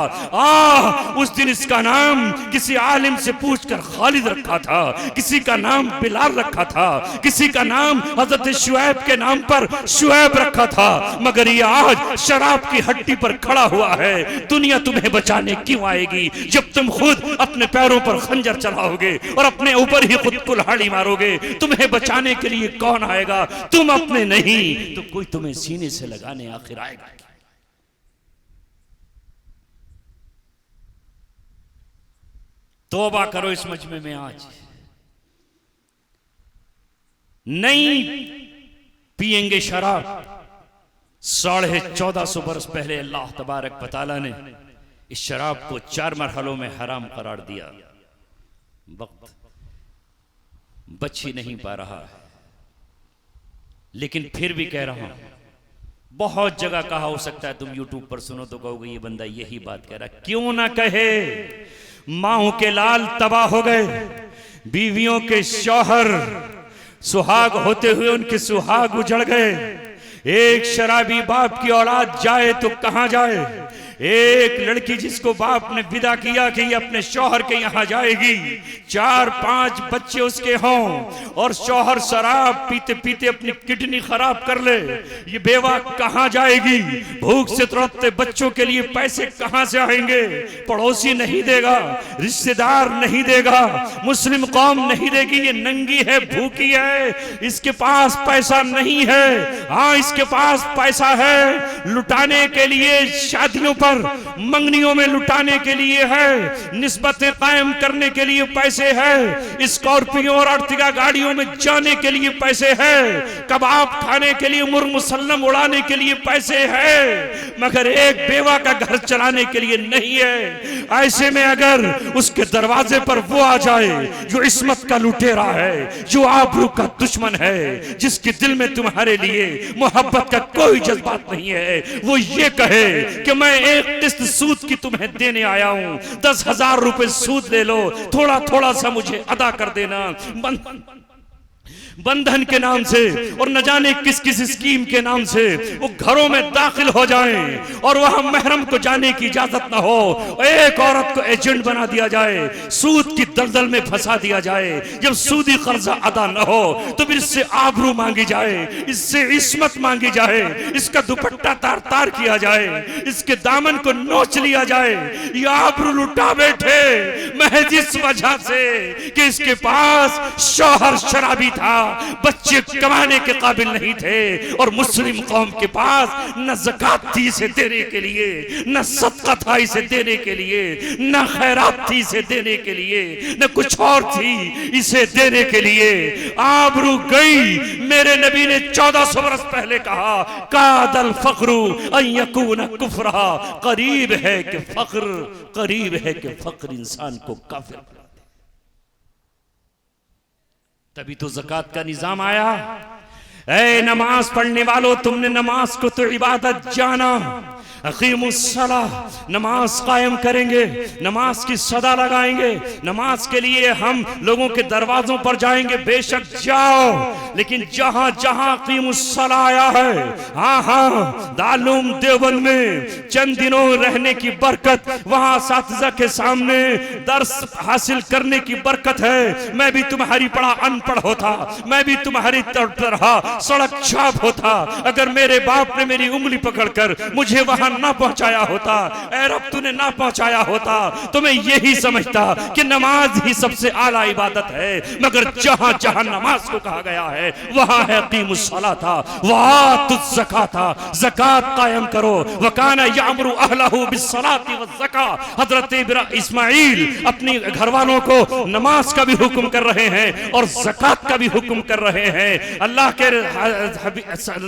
उस दिन इसका नाम किसी आलिम से पूछकर खालिद रखा था, किसी का नाम बिलाल रखा था, किसी का नाम हजरत शुएब के नाम पर शुएब रखा था। मगर ये आज शराब की हड्डी पर खड़ा हुआ है। दुनिया तुम्हें बचाने क्यों आएगी जब तुम खुद अपने पैरों पर खंजर चलाओगे और अपने ऊपर ही खुद कुल्हाड़ी मारोगे? तुम्हें बचाने के लिए कौन आएगा? तुम अपने नहीं तो कोई तुम्हें सीने से लगाने आखिर आएगा। तौबा करो इस मजमे में, आज नहीं पिएंगे शराब। 1450 बरस पहले अल्लाह तबारक व तआला ने इस शराब को 4 मरहलों में हराम करार दिया। वक्त बच ही नहीं पा रहा है, लेकिन फिर भी कह रहा हूं, बहुत जगह कहा, हो सकता है तुम यूट्यूब पर सुनो तो कहोगे ये बंदा यही बात कह रहा है। क्यों ना कहे, माओं के लाल तबाह हो गए, बीवियों के शौहर सुहाग होते हुए उनके सुहाग उजड़ गए। एक शराबी बाप की औलाद जाए तो कहां जाए? एक लड़की जिसको बाप ने विदा किया कि ये अपने शौहर के यहां जाएगी, 4-5 बच्चे उसके हों और शौहर शराब पीते पीते अपनी किडनी खराब कर ले, ये बेवा कहां जाएगी? भूख से तड़पते बच्चों के लिए पैसे कहां से आएंगे? पड़ोसी नहीं देगा, रिश्तेदार नहीं देगा, मुस्लिम कौम नहीं देगी। ये नंगी है, भूखी है, इसके पास पैसा नहीं है। हाँ, इसके पास पैसा है लुटाने के लिए, शादियों पर मंगनियों में लुटाने के लिए है, निस्बतें कायम करने के लिए पैसे है, स्कॉर्पियो और अर्टिगा गाड़ियों में जाने के लिए पैसे है, कबाब खाने के लिए, मुर्मुसल्लम उड़ाने के लिए पैसे है, मगर एक बेवा का घर चलाने के लिए नहीं है। ऐसे में अगर उसके दरवाजे पर वो आ जाए जो इस्मत का लुटेरा है, जो आबरू का दुश्मन है, जिसके दिल में तुम्हारे लिए मोहब्बत का कोई जज्बात नहीं है, वो ये कहे कि मैं एक किस्त सूद की तुम्हें देने आया हूं, 10,000 रुपए सूद ले लो, थोड़ा थोड़ा सा मुझे अदा कर देना, बंधन के नाम से और न जाने किस किस स्कीम के नाम से वो घरों में दाखिल हो जाएं और वहां महरम को जाने की इजाजत ना हो। एक औरत को एजेंट बना दिया जाए, सूद की दलदल में फंसा दिया जाए। जब सूदी कर्जा अदा न हो तो फिर इससे आबरू मांगी जाए, इससे इस्मत मांगी जाए, इसका दुपट्टा तार तार गिरफ्तार किया जाए, इसके दामन को नोच लिया जाए। ये आबरू लुटा बैठे महज इस वजह से कि इसके पास शौहर शराबी था, बच्चे कमाने के काबिल नहीं थे, और मुस्लिम कौम के पास न ज़कात थी इसे देने के लिए, न सदका था इसे देने के लिए, न खैरात थी इसे देने के लिए, न कुछ और थी इसे देने के लिए। आबरू गई। मेरे नबी ने 1400 वर्ष पहले कहा, कादल फख्रु अन यकून कुफ्रा, करीब है कि फख्र, करीब है कि फख्र इंसान को काफिर बना दे। तभी तो ज़कात का निजाम आया। ऐ नमाज पढ़ने वालों, तुमने नमाज को तो इबादत जाना। अक़ीमुस्सलाह, नमाज कायम करेंगे, नमाज की सदा लगाएंगे, नमाज के लिए हम लोगों के दरवाजों पर जाएंगे, बेशक जाओ, लेकिन जहां जहां अक़ीमुस्सलाह आया है, हाँ हाँ, दारुल देवबंद में चंद दिनों रहने की बरकत, वहां असातिज़ा के सामने दर्स हासिल करने की बरकत है। मैं भी तुम्हारी पढ़ा अनपढ़ होता, मैं भी तुम्हारी तरह सड़क छाप होता, अगर मेरे बाप ने मेरी उंगली पकड़कर मुझे वहां ना पहुंचाया होता, ऐ रब तूने ना पहुंचाया होता, तो मैं यही समझता कि नमाज ही सबसे आला इबादत है। मगर जहां जहां नमाज को कहा गया है वहां है क़ीमुस्सलाह था, वातुज़ ज़कात था, ज़कात कायम करो। वकाना यामुरु अहलहु बिस्सलाति वज़्ज़कात, हज़रत इस्माइल अपनी घरवालों को नमाज का भी हुक्म कर रहे हैं और ज़कात का भी हुक्म कर रहे हैं। अल्लाह के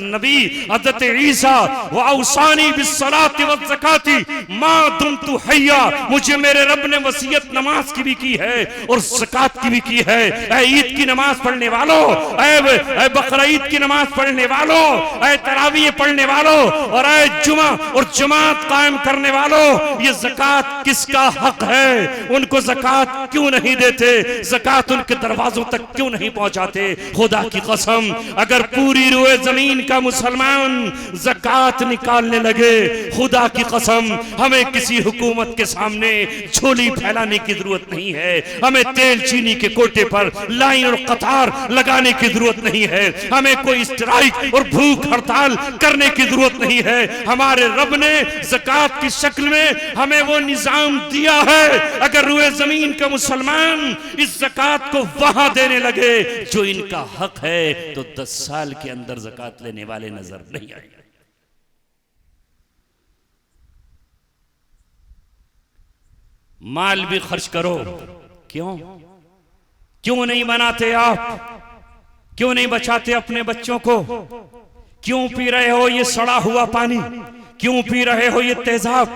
नबी हज़रत ईसा वऔसानी बिस्सलाति वज़्ज़काती मा दुमतु हय्या, मुझे मेरे रब ने वसीयत नमाज की भी की है और ज़कात की भी की है। ऐ ईद की नमाज पढ़ने वालों, ऐ बकरा ईद की नमाज पढ़ने वालों, ऐ तरावीह पढ़ने वालों, और ऐ जुमा और जमात कायम करने वालों, ये ज़कात किसका हक है? उनको ज़कात क्यों नहीं देते? ज़कात उनके दरवाजों तक क्यों नहीं पहुंचाते? खुदा की कसम, अगर पूरी रुए जमीन का मुसलमान ज़कात निकालने लगे, खुदा की कसम, हमें किसी हुकूमत के सामने झोली फैलाने की जरूरत नहीं है, हमें तेल चीनी के कोटे पर लाइन और कतार लगाने की जरूरत नहीं है, हमें कोई स्ट्राइक और भूख हड़ताल करने की जरूरत नहीं है। हमारे रब ने ज़कात की शक्ल में हमें वो निजाम दिया है। अगर रुए जमीन का मुसलमान इस ज़कात को वहां देने लगे जो इनका हक है, तो 10 साल के अंदर ज़कात लेने वाले नजर नहीं आएंगे। माल भी खर्च करो, क्यों नहीं बनाते आप? क्यों नहीं बचाते अपने बच्चों को? क्यों पी रहे हो ये सड़ा हुआ पानी? क्यों पी रहे हो ये तेजाब?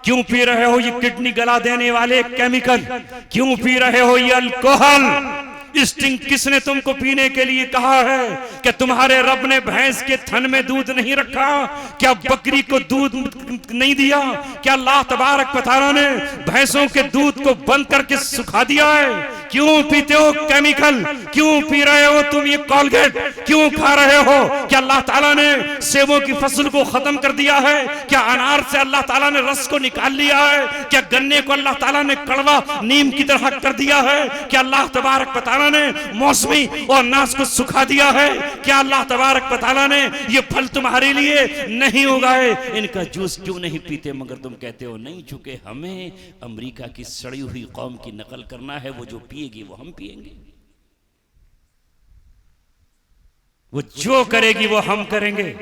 क्यों पी रहे हो ये किडनी गला देने वाले केमिकल? क्यों पी रहे हो ये अल्कोहल? स्टिंग किसने तुमको पीने के लिए कहा है? क्या तुम्हारे रब ने भैंस के थन में दूध नहीं रखा? क्या बकरी को दूध नहीं दिया? क्या अल्लाह तबारक व तआला ने भैंसों के दूध को बंद करके सुखा दिया है? क्यों पीते हो केमिकल? क्यों पी रहे हो तुम ये कोलगेट? क्यों खा रहे हो? क्या अल्लाह ताला ने सेबों की फसल को खत्म कर दिया है? क्या अनार से अल्लाह ताला ने रस को निकाल लिया है? क्या गन्ने को अल्लाह ताला ने कड़वा नीम की तरह कर दिया है? क्या अल्लाह तबारक व तआला ने मौसमी और अनाज को सुखा दिया है? क्या अल्लाह तबारक व तआला ने ये फल तुम्हारे लिए नहीं उगाए? इनका जूस क्यों नहीं पीते? मगर तुम कहते हो नहीं, चूंकि हमें अमेरिका की सड़ी हुई कौम की नकल करना है, वो जो पिएगी वो हम पिएंगे, वो जो करेगी वो हम करेंगे।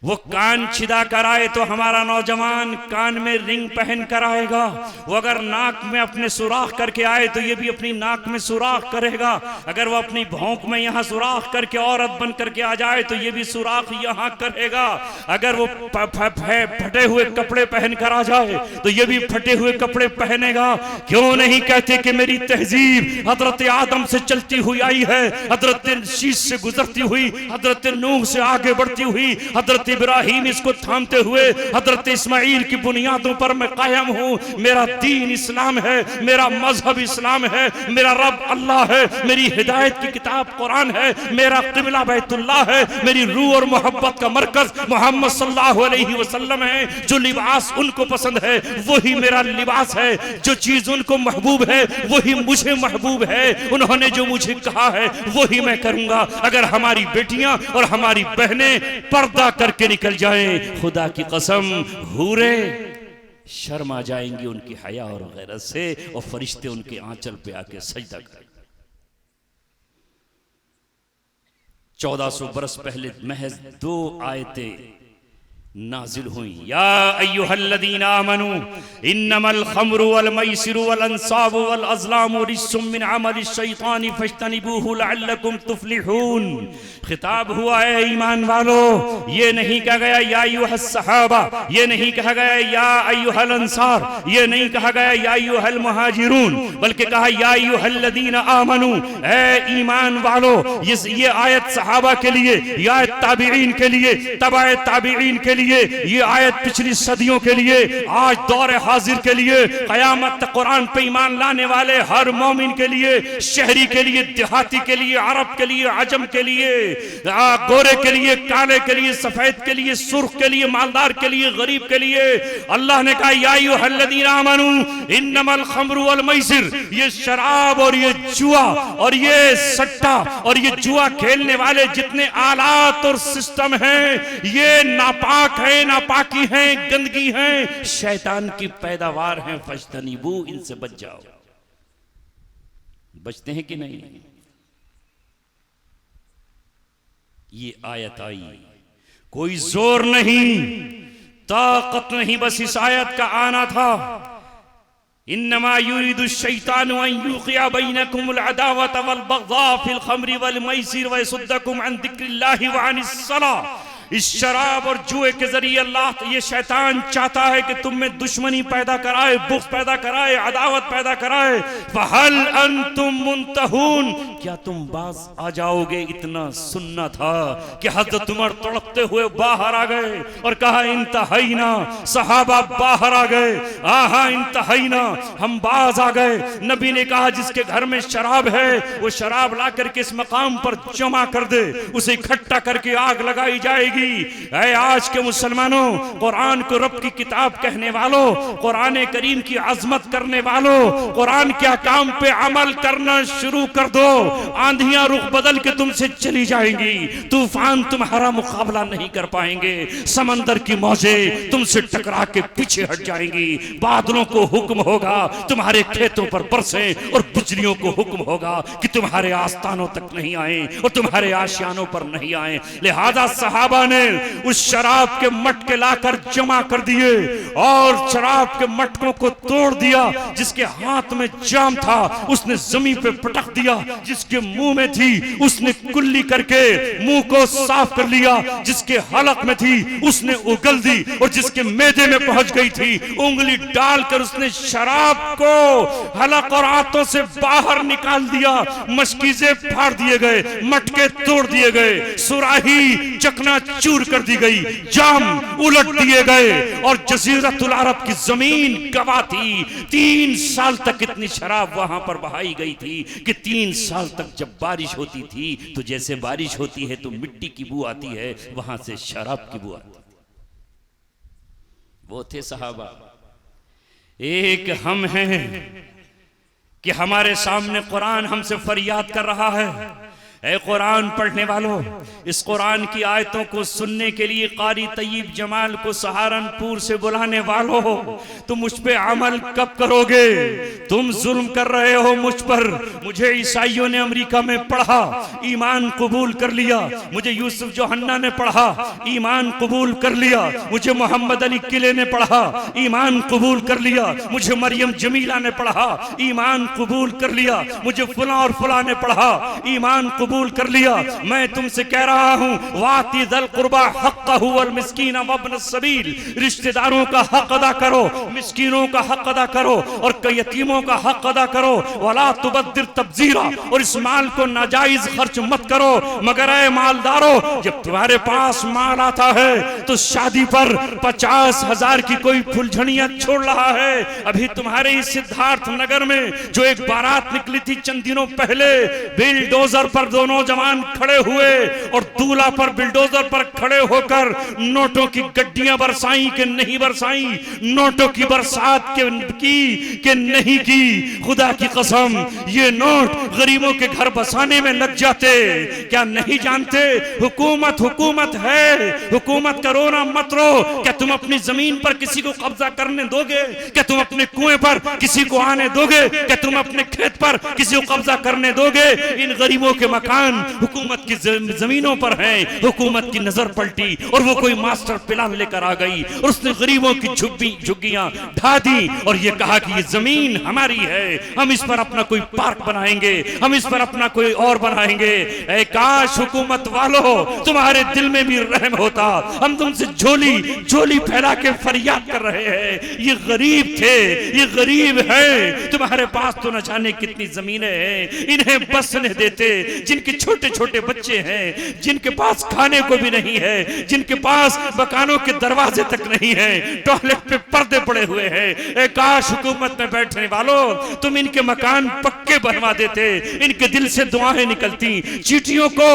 वो कान छिदा कर आए तो हमारा नौजवान कान में रिंग पहन कर आएगा, वो अगर नाक में अपने सुराख करके आए तो ये भी अपनी नाक में सुराख करेगा, अगर वो अपनी भौंक में यहाँ सुराख करके औरत बन करके आ जाए तो ये भी सुराख यहाँ करेगा, अगर वो फटे हुए कपड़े पहन कर आ जाए तो ये भी फटे हुए कपड़े पहनेगा। क्यों नहीं कहते कि मेरी तहजीब हजरत आदम से चलती हुई आई है, हजरत शीश से गुजरती हुई, हजरत नूह से आगे बढ़ती हुई, हजरत इब्राहिम इसको थामते हुए हजरत इस्माइल की बुनियादों पर मैं कायम हूं। मेरा दीन इस्लाम है, मेरा मजहब इस्लाम है, मेरा रब अल्लाह है, मेरी हिदायत की किताब कुरान है, मेरा क़िबला बैतुल्लाह है, मेरी रूह और मोहब्बत का मरकज मोहम्मद सल्लल्लाहु अलैहि वसल्लम है। जो लिबास उनको पसंद है वही मेरा लिबास है, जो चीज उनको महबूब है वही मुझे महबूब है, उन्होंने जो मुझे कहा है वही मैं करूंगा। अगर हमारी बेटियां और हमारी बहनें पर्दा करके के निकल जाएं, खुदा की कसम हूरे शर्मा जाएंगी उनकी हया और गैरत से, और फरिश्ते उनके आंचल पे आके सजदा करेंगे। 1400 बरस पहले महज 2 आयतें नाजिल हुई। या अय्युहल्लज़ीना आमनू इन्नमल खम्रु वल मैसिरु वल अंसाबु वल अज़लामु रिज्सुम मिन अमलिश शैतानी फज्तनिबूहु लअल्लकुम तुफ्लिहून। खिताब हुआ है ईमान वालो, ये नहीं कहा गया या अय्युहस सहाबा, ये नहीं कहा गया या अय्युहल अंसार, ये नहीं कहा गया या अय्युहल मुहाजिरून, बल्कि कहा या अय्युहल्लज़ीना आमनू, ऐ ईमान वालो। ये आयत सहाबा के लिए, ये आयत ताबीईन के लिए, तबाए ताबीईन के लिए, ये आयत पिछली सदियों के लिए, आज दौर हाजिर के लिए, कयामत तक कुरान पे ईमान लाने वाले हर मोमिन के लिए, शहरी के लिए, देहाती के लिए, अरब के लिए, अजम के लिए, गोरे के लिए, काले के लिए, सफेद के लिए, सुर्ख के लिए, मालदार के लिए, गरीब के लिए। अल्लाह ने कहा या अय्युहल्लज़ीना आमनू इन्नमल खम्रु वल मैसिर, ये शराब और ये जुआ और ये सट्टा और ये जुआ खेलने वाले जितने आलात और सिस्टम हैं, ये नापाक है, नापाकी है, गंदगी है, शैतान की पैदावार है। फज्तनिबू, इनसे बच जाओ। बचते हैं कि नहीं? ये आयत आई, कोई जोर नहीं, ताकत नहीं, बस इस आयत का आना था। इन्नमा युरीदु शैतानु अन युक़िया बैनकुमुल अदावत वल बग़ज़ा फिल खम्रि वल मैसिर व यसुद्दकुम अन ज़िक्रिल्लाहि व अनिस सलाह। इस शराब और जुए के जरिए अल्लाह, ये शैतान चाहता है कि तुम में दुश्मनी पैदा कराए, बुग़्ज़ पैदा कराए, अदावत पैदा कराए। फहल अंतुम मुंतहून, क्या तुम बाज आ जाओगे? इतना सुनना था कि हज़रत उमर तड़पते हुए बाहर आ गए और कहा इंतहाइना। सहाबा बाहर आ गए, आहा इंतहाइना, हम बाज आ गए। नबी ने कहा जिसके घर में शराब है वो शराब ला करके इस मकाम पर जमा कर दे, उसे इकट्ठा करके आग लगाई जाएगी। ऐ आज के मुसलमानों, कुरान को रब की किताब कहने वालों, कुरान करीम की अजमत करने वालों, कुरान के अहकाम पे अमल करना शुरू कर दो। आंधियां रुख बदल के तुमसे चली जाएंगी, तूफान तुम्हारा मुकाबला नहीं कर पाएंगे, समंदर की मौजें तुमसे टकरा के पीछे हट जाएंगी। बादलों को हुक्म होगा तुम्हारे खेतों पर बरसे, और बिजलियों को हुक्म होगा कि तुम्हारे आस्थानों तक नहीं आए और तुम्हारे आशियानों पर नहीं आए। लिहाजा सहाबा ने उस शराब के मटके लाकर जमा कर दिए और शराब के मटकों को तोड़ दिया। जिसके हाथ में जाम था उसने जमीन पे पटक दिया, जिसके मुंह में थी उसने कुल्ली करके मुंह को साफ कर लिया, जिसके हलक में थी उसने उगल दी, और जिसके मैदे में पहुंच गई थी उंगली डालकर उसने शराब को हलक और आंतों से बाहर निकाल दिया। मशकीज़े फाड़ दिए गए, मटके तोड़ दिए गए, सुराही चकना चूर कर दी गई, जाम उलट दिए गए, और जजीरतुल अरब की जमीन गवाह थी। 3 साल तक इतनी शराब वहां पर बहाई गई थी कि 3 साल तक जब बारिश होती थी तो जैसे बारिश होती है तो मिट्टी की बू आती है, वहां से शराब की बू आती। वो थे सहाबा। एक हम हैं कि हमारे सामने कुरान हमसे फरियाद कर रहा है, ऐ कुरान पढ़ने वालों, इस कुरान की आयतों को सुनने के लिए कारी तय्यब जमाल को सहारनपुर से बुलाने वालों, तुम उस पे अमल कब करोगे? तुम जुल्म कर रहे हो मुझ पर। मुझे ईसाइयों ने अमेरिका में पढ़ा, ईमान कबूल कर लिया। मुझे यूसुफ जोहन्ना ने पढ़ा, ईमान कबूल कर लिया। मुझे मोहम्मद अली किले ने पढ़ा, ईमान कबूल कर लिया। मुझे मरियम जमीला ने पढ़ा, ईमान कबूल कर लिया। मुझे फुला और फुला ने पढ़ा, ईमान कबूल कर लिया। मैं तुमसे कह रहा हूं वाती दल कुर्बा हक़्क़हु वल मिस्कीन वब्न सबील, रिश्तेदारों का हक अदा करो, मिस्कीनों का हक अदा करो और यतीमों का हक अदा करो। वला तुबद्दिर तब्जीरा, और इस माल को नाजायज खर्च मत करो। मगर ऐ मालदारों, जब तुम्हारे पास माल आता है तो शादी पर 50,000 की कोई फुलझड़ियां छोड़ रहा है। अभी तुम्हारे ही सिद्धार्थ नगर में जो एक बारात निकली थी चंद दिनों पहले, बिलडोजर पर दो नौजवान खड़े हुए और दूल्हा पर बिल्डोजर पर खड़े होकर नोटों की गड्डियां बरसाई कि नहीं बरसाई, नोटों की बरसात के नहीं की। खुदा की कसम ये नोट गरीबों के घर बसाने में लग जाते। क्या नहीं जानते हुकूमत हुकूमत है, हुकूमत करो ना मत रो। क्या तुम अपनी जमीन पर किसी को कब्जा करने दोगे? क्या तुम अपने कुएं पर किसी को आने दोगे? क्या तुम अपने खेत पर किसी को कब्जा करने दोगे? इन गरीबों के मकान हुकूमत की जमीनों पर हैं। हुकूमत की नजर पलटी और वो कोई मास्टर प्लान लेकर आ गई और उसने गरीबों की झुग्गियां ढा दी और ये कहा कि ये जमीन हमारी है, हम इस पर अपना कोई पार्क बनाएंगे, हम इस पर अपना कोई और बनाएंगे। ऐ काश हुकूमत वालों तुम्हारे दिल में भी रहम होता। हम तुमसे झोली फैला के फरियाद कर रहे हैं। ये गरीब थे, ये गरीब है, तुम्हारे पास तो न जाने कितनी जमीनें हैं, इन्हें बसने देते। जिनके छोटे छोटे बच्चे हैं, जिनके पास खाने को भी नहीं है, जिनके पास मकानों के दरवाजे तक नहीं है, टॉयलेट पे पर्दे पड़े हुए हैं। काश हुकूमत में बैठने वालों तुम इनके मकान पक्के बनवा देते। इनके दिल से दुआएं निकलती। चींटियों को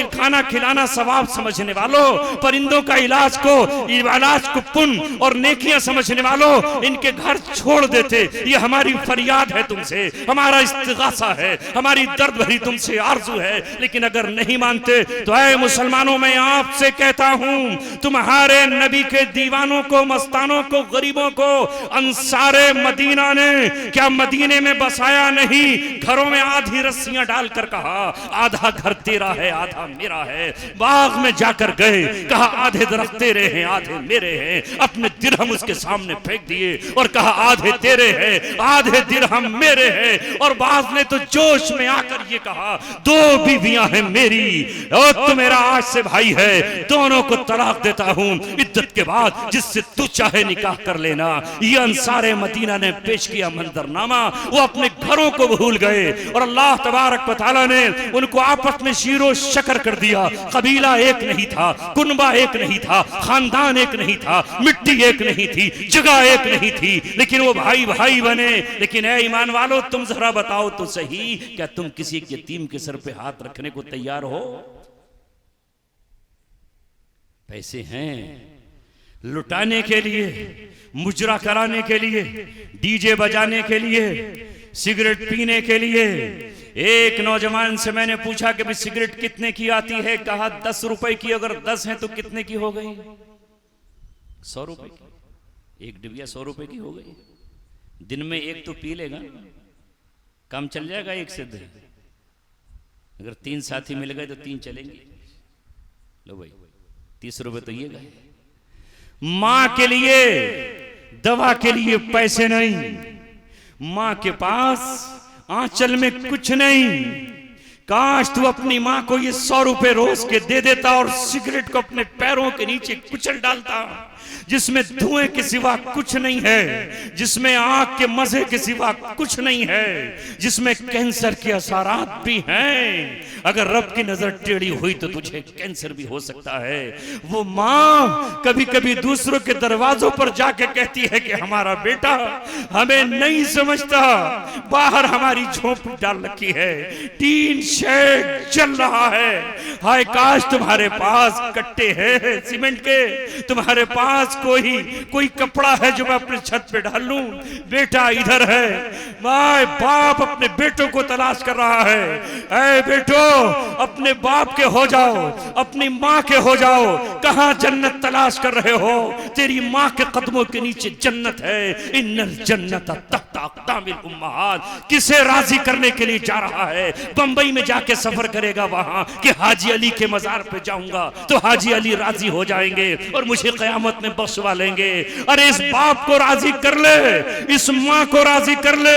खाना खिलाना सवाब समझने वालों, परिंदों का इलाज को पुण्य और नेकियां समझने वालों, इनके घर छोड़ देते। ये हमारी फरियाद है तुमसे, हमारा इस्तिगासा है, हमारी दर्द भरी तुमसे आरज़ू है। लेकिन अगर नहीं मानते तो ऐ मुसलमानों, मैं आपसे कहता हूं तुम्हारे नबी के दीवानों को, मस्तानों को, गरीबों को अंसारे मदीना ने क्या मदीने में बसाया नहीं? घरों में आधी रस्सियां डालकर कहा आधा घर तेरा है आधा मेरा है। बाग में जाकर गए, कहा आधे दरख्त तेरे हैं आधे मेरे हैं। अपने दिरहम उसके सामने फेंक दिए और कहा आधे तेरे हैं आधे दिरहम मेरे हैं। और बाज ने तो जोश में आकर ये कहा दो बीवियां हैं मेरी और तू मेरा आज से भाई है, दोनों को तलाक देता हूं इद्दत के बाद, जिससे तू चाहे निकाह कर लेना। ये अंसारे मदीना ने पेश किया मंजरनामा। वो अपने घरों को भूल गए और अल्लाह तबारक व तआला ने उनको आपस में शीरो शकर कर दिया। कबीला एक नहीं था, कुनबा एक नहीं था, खानदान एक नहीं था, मिट्टी एक नहीं थी, जगह एक नहीं थी, लेकिन वो भाई भाई बने। लेकिन ऐ ईमान वालों, तुम जरा बताओ तो सही, क्या तुम किसी यतीम के सर पे हाथ रखने को तैयार हो? पैसे हैं लुटाने के लिए, मुजरा कराने के लिए, डीजे बजाने के लिए, सिगरेट पीने के लिए। एक नौजवान से मैंने पूछा कि भाई सिगरेट कितने की आती है? कहा 10 रुपए की। अगर 10 है तो कितने की हो गई? 100 रुपए की। एक डिबिया 100 रुपए की हो गई। दिन में एक तो पी लेगा, काम चल जाएगा एक से दो। अगर 3 साथी मिल गए तो 3 चलेंगे। लो भाई 30 रुपए तो ये गए। मां के लिए दवा के लिए पैसे नहीं, मां के पास आंचल में कुछ नहीं। काश तू अपनी मां को ये 100 रुपए रोज के दे देता और सिगरेट को अपने पैरों के नीचे कुचल डालता, जिसमें धुएं के सिवा कुछ नहीं है, जिसमें आग के मजे के सिवा कुछ नहीं है, जिसमें कैंसर के असरात भी हैं। अगर रब की नजर टेढ़ी हुई तो तुझे कैंसर भी हो सकता है। वो माँ कभी कभी दूसरों के दरवाजों पर जाके कहती है कि हमारा बेटा हमें नहीं समझता, बाहर हमारी झोपड़ी डाल रखी है, टीन शेड चल रहा है। हाय काश तुम्हारे पास कट्टे हैं सीमेंट के, तुम्हारे पास कोई कपड़ा है जो मैं अपने छत पे डाल लूं। बेटा इधर है, माय बाप अपने बेटों को तलाश कर रहा है। ऐ बेटो अपने बाप के हो जाओ, अपनी माँ के हो जाओ। कहां जन्नत तलाश कर रहे हो? तेरी माँ के कदमों के नीचे जन्नत है। इन्नल जन्नत तहत अक़दामिल उम्महात। किसे राजी करने के लिए जा रहा है? बंबई में जाके सफर करेगा वहां कि हाजी अली के मजार पे जाऊंगा तो हाजी अली राजी हो जाएंगे और मुझे क़यामत में बख्शवा लेंगे। अरे इस बाप को राजी कर ले, इस माँ को राजी कर ले।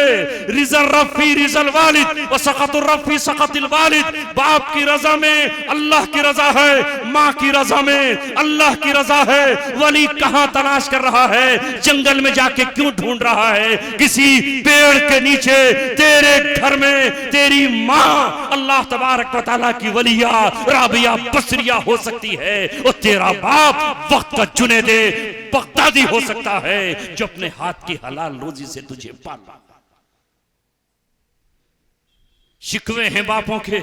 रिज़ल रफ़ी रिज़ल वालिद व सकतुर रफ़ी सकतिल वालिद। बाप की रजा में अल्लाह की रजा है, माँ की रजा में अल्लाह की रजा है। वली कहां तलाश कर रहा है? जंगल में जाके क्यों ढूंढ रहा है? किसी पेड़ के नीचे तेरे घर में तेरी माँ अल्लाह तबारक व तआला की वलिया राबिया बसरिया हो सकती है और तेरा बाप वक्त का जुनैदे बगदादी हो सकता है जो अपने हाथ की हलाल रोजी से तुझे पाला। शिकवे हैं बापों के,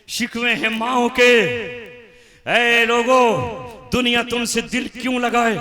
शिकवे हैं माओ के। ऐ लोगों, दुनिया तुमसे दिल क्यों लगाए?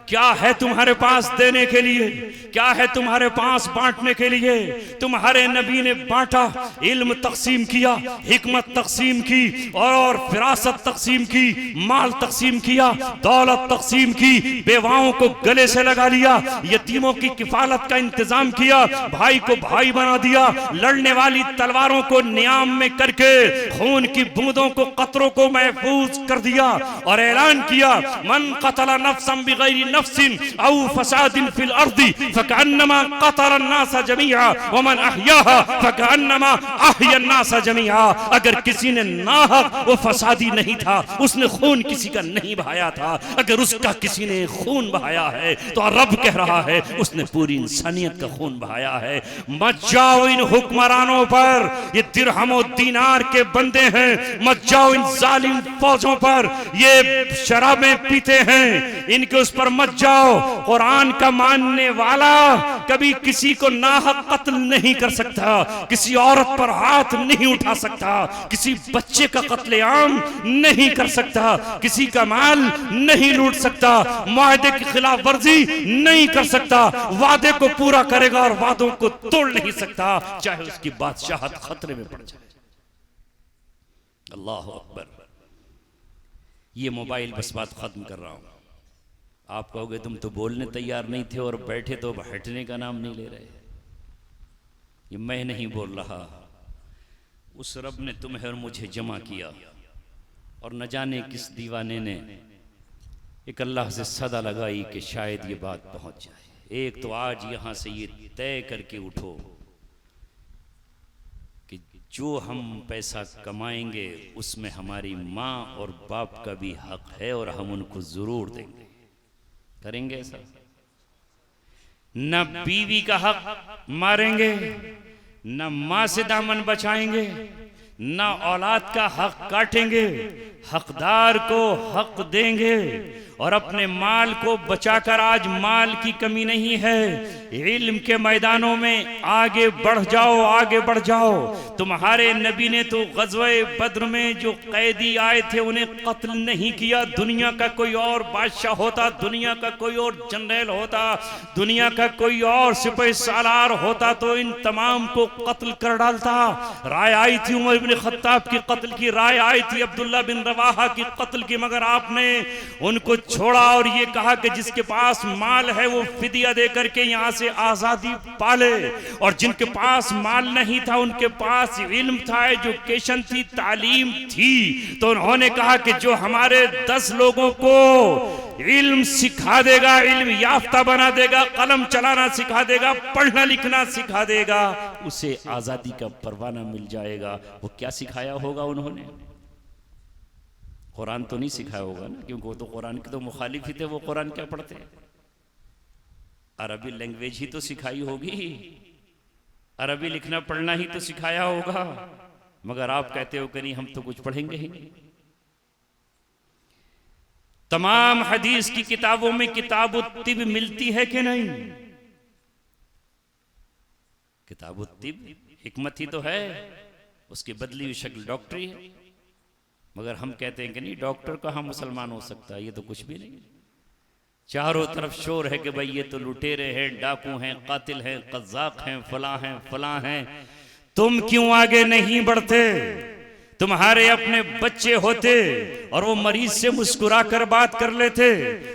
क्या है तुम्हारे पास देने के लिए? क्या है तुम्हारे पास बांटने के लिए? तुम्हारे नबी ने बांटा, इल्म तकसीम किया, हिकमत तकसीम की, और फिरासत तकसीम की, माल तकसीम किया, दौलत तकसीम की, बेवाओं को गले से लगा लिया, यतीमों की किफालत का इंतजाम किया, भाई को भाई बना दिया, लड़ने वाली तलवारों को नियाम में करके खून की बूंदों को, कतरों को महफूज कर दिया, और ऐलान किया, मन क़तल नफ्सन बिगैरि नफ्सिन औ फसादिन फिल अर्दी फकअन्नमा क़तल अन्नास जमीआ व मन अहयाहा फकअन्नमा अहया अन्नास जमीआ। अगर किसी ने नाहक, वो फसादी नहीं था, उसने खून किसी का नहीं बहाया था। अगर उसका किसी ने खून बहाया है तो रब कह रहा है उसने पूरी इंसानियत का खून बहाया है। मत जाओ इन हुक्मरानों पर, ये दिरहम दीनार के बंदे हैं। मत जाओ इन जालिम फौजों पर, ये शराबें पीते हैं, इनके उस पर मत जाओ। कुरान का मानने वाला कभी किसी को नाहक कत्ल नहीं कर सकता, किसी औरत पर हाथ नहीं उठा सकता, किसी बच्चे का कत्लेआम नहीं कर सकता, किसी का माल नहीं लूट सकता, मुआहदे की खिलाफ वर्जी नहीं कर सकता, वादे को पूरा करेगा और वादों को तोड़ नहीं सकता, चाहे उसकी बादशाहत खतरे में पड़ जाए। अल्लाह अकबर। ये मोबाइल बस बात खत्म कर रहा हूं। आप कहोगे तुम तो बोलने तैयार नहीं थे और बैठे तो हटने का नाम नहीं ले रहे। ये मैं नहीं बोल रहा, उस रब ने तुम्हें और मुझे जमा किया, और न जाने किस दीवाने ने एक अल्लाह से सदा लगाई कि शायद ये बात पहुंच जाए। एक तो आज यहां से ये तय करके उठो कि जो हम पैसा कमाएंगे उसमें हमारी माँ और बाप का भी हक है और हम उनको जरूर देंगे। करेंगे ऐसा? न बीवी का हक मारेंगे, न माँ से दामन बचाएंगे, न औलाद का हक काटेंगे, हकदार को हक देंगे, और अपने माल को बचाकर, आज माल की कमी नहीं है, इल्म के मैदानों में आगे बढ़ जाओ, आगे बढ़ जाओ। तुम्हारे नबी ने तो ग़ज़वे बद्र में जो कैदी आए थे उन्हें कत्ल नहीं किया। दुनिया का कोई और बादशाह होता, दुनिया का कोई और जनरल होता, दुनिया का कोई और सिपाही सालार होता तो इन तमाम को कत्ल कर डालता। राय आई थी उमर इब्न खत्ताब की कत्ल की, राय आई थी अब्दुल्ला बिन रवाहा की कत्ल की, मगर आपने उनको छोड़ा और ये कहा कि जिसके पास माल है वो फिदिया दे करके यहां से आजादी पाले, और जिनके पास माल नहीं था उनके पास इल्म था, एजुकेशन थी, तालीम थी, तो उन्होंने कहा कि जो हमारे 10 लोगों को इल्म सिखा देगा, इल्म याफ्ता बना देगा, कलम चलाना सिखा देगा, पढ़ना लिखना सिखा देगा, उसे आजादी का परवाना मिल जाएगा। वो क्या सिखाया होगा उन्होंने? कुरान तो नहीं सिखाया होगा ना, क्योंकि वो तो कुरान के तो मुखालिफ ही थे। वो कुरान क्या पढ़ते? अरबी लैंग्वेज ही तो सिखाई होगी, अरबी लिखना पढ़ना ही तो सिखाया होगा, मगर आप कहते हो कि नहीं हम तो कुछ पढ़ेंगे ही नहीं। तमाम हदीस की किताबों में किताबुत्तिब मिलती है कि नहीं? किताबुत्तिब हिकमत ही तो है, उसकी बदली हुई शक्ल डॉक्टरी है, मगर हम कहते हैं कि नहीं डॉक्टर कहाँ मुसलमान हो सकता है, ये तो कुछ भी नहीं। चारों तरफ शोर है कि भाई ये तो लुटेरे हैं, डाकू हैं, कातिल हैं, कज़्ज़ाक़ हैं, फलां हैं। तुम क्यों आगे नहीं बढ़ते? तुम्हारे अपने बच्चे होते और वो मरीज से मुस्कुरा कर बात कर लेते।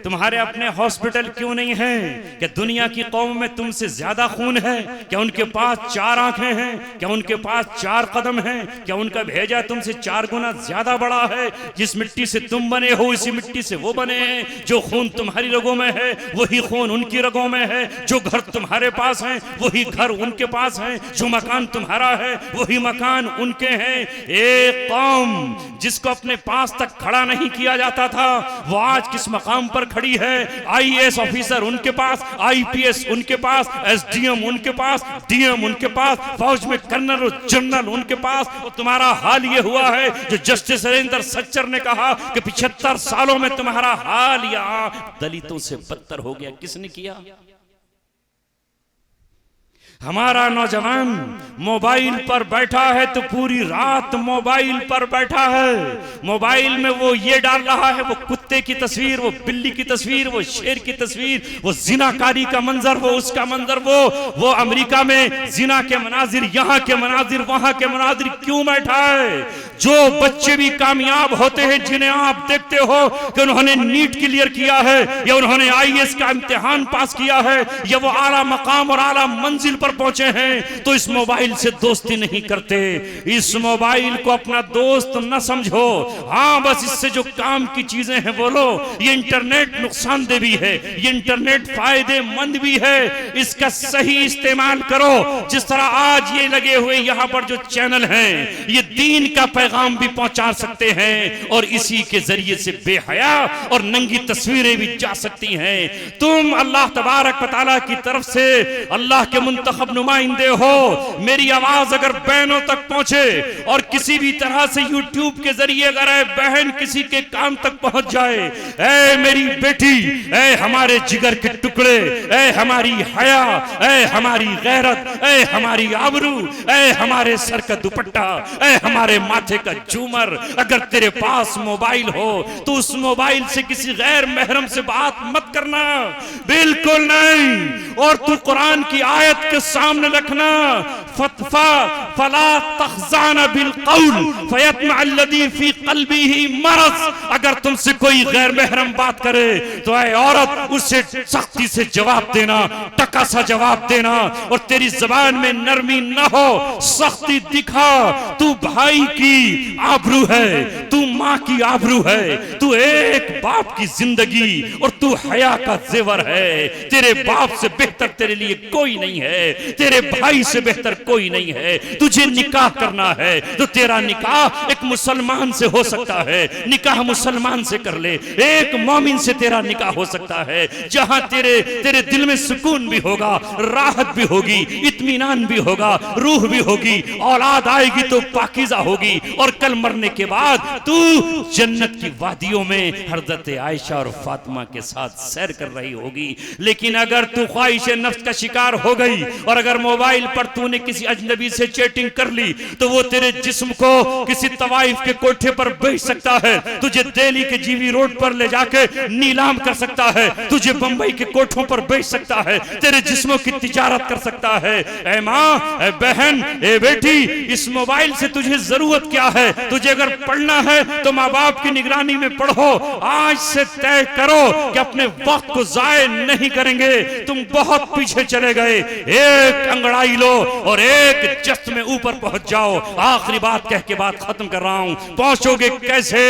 तुम्हारे अपने हॉस्पिटल क्यों नहीं हैं? क्या दुनिया की कौम में तुमसे ज्यादा खून है? क्या उनके पास 4 आंखें हैं? क्या उनके पास 4 कदम हैं? क्या उनका भेजा तुमसे 4 गुना ज्यादा बड़ा है? जिस मिट्टी से तुम बने हो इसी मिट्टी से वो बने हैं। जो खून तुम्हारी रगों में है वही खून उनकी रगों में है। जो घर तुम्हारे पास है वही घर उनके पास है। जो मकान तुम्हारा है वही मकान उनके हैं। कौम जिसको अपने पास तक खड़ा नहीं किया जाता था वो आज किस मकाम पर खड़ी है। आईएएस ऑफिसर उनके पास, आईपीएस उनके पास, एसडीएम उनके पास, डीएम उनके पास, फौज में कर्नल और जनरल उनके पास। और तुम्हारा हाल ये हुआ है जो जस्टिस हरेंद्र सच्चर ने कहा कि 75 सालों में तुम्हारा हाल यहाँ दलितों से बदतर हो गया। किसने किया? हमारा नौजवान मोबाइल पर बैठा है तो पूरी रात मोबाइल पर बैठा है। मोबाइल में वो ये डाल रहा है, वो कुत्ते की तस्वीर, वो बिल्ली की तस्वीर, वो शेर की तस्वीर, वो जिनाकारी का मंजर, वो उसका मंजर, वो अमेरिका में जिना के मनाजिर, यहाँ के मनाजिर, वहां के मनाजिर क्यों बैठा है? जो बच्चे भी कामयाब होते हैं, जिन्हें आप देखते हो कि उन्होंने नीट क्लियर किया है या उन्होंने IAS का इम्तिहान पास किया है या वो आला मकाम और आला मंजिल पर पहुंचे हैं, तो इस मोबाइल से दोस्ती नहीं करते। इस मोबाइल को अपना दोस्त न समझो। हाँ, बस इससे जो काम की चीजें हैं बोलो। ये इंटरनेट नुकसानदेह भी है, ये इंटरनेट फायदेमंद भी है। इसका सही इस्तेमाल करो। जिस तरह आज ये लगे हुए यहाँ पर जो चैनल हैं, ये दीन का पैगाम भी पहुंचा सकते हैं और इसी के जरिए से बेहया और नंगी तस्वीरें भी जा सकती हैं। तुम अल्लाह तबारक व तआला की तरफ से अल्लाह के मुंतखब नुमाइंदे हो। मेरी आवाज अगर बहनों तक पहुंचे और किसी भी तरह से यूट्यूब के जरिए अगर बहन किसी के कान तक पहुंच जाए, ऐ मेरी बेटी, ऐ हमारे जिगर के टुकड़े, ऐ हमारी हया, ऐ हमारी गैरत, ऐ हमारी आबरू, ऐ हमारे सर का दुपट्टा, ऐ हमारे माथे का झूमर, अगर तेरे पास मोबाइल हो तो उस मोबाइल से किसी गैर महरम से बात मत करना, बिल्कुल नहीं। और तू कुरान की आयत के सामने रखना, फला तखजाना बिल कौल फयतमा अल्लज़ी फी क़ल्बिही मरज़। अगर तुमसे कोई गैर महरम बात करे तो ऐ औरत, उससे सख्ती से जवाब देना, टका सा जवाब देना, और तेरी जबान में नरमी ना हो, सख्ती दिखा। तू भाई की आबरू है, तू माँ की आबरू है, तू एक बाप की जिंदगी और तू हया का जेवर है। तेरे बाप से बेहतर तेरे लिए कोई नहीं है, तेरे भाई से बेहतर कोई नहीं है। तुझे निकाह करना है तो तेरा निकाह एक मुसलमान से हो सकता है, निकाह मुसलमान से कर ले। एक मोमिन से तेरा निकाह हो सकता है, जहां तेरे दिल में सुकून भी होगा, राहत भी होगी, इत्मीनान भी होगा, रूह भी होगी, औलाद आएगी तो पाकीज़ा होगी, और कल मरने के बाद तू जन्नत की वादियों में हज़रत आयशा और फातिमा के साथ सैर कर रही होगी। लेकिन अगर तू ख्वाहिश नफ्स का शिकार हो गई और अगर मोबाइल पर तूने किसी अजनबी से चैटिंग कर ली तो वो तेरे जिस्म को किसी तवाइफ के कोठे पर बेच सकता है, तुझे दिल्ली के जीवी रोड पर ले जाके नीलाम कर सकता है, तुझे बंबई के कोठों पर बेच सकता है, तेरे जिस्मों की तिजारत कर सकता है। ऐ माँ, ऐ बहन, ऐ बेटी, इस मोबाइल से तुझे जरूरत क्या है? तुझे अगर पढ़ना है तो माँ बाप की निगरानी में पढ़ो। आज से तय करो कि अपने वक्त को जाय नहीं करेंगे। तुम बहुत पीछे चले गए, एक अंगड़ाई लो और एक जस्त में ऊपर पहुंच जाओ। आखिरी बात कह के बात खत्म कर रहा हूं। पहुंचोगे कैसे?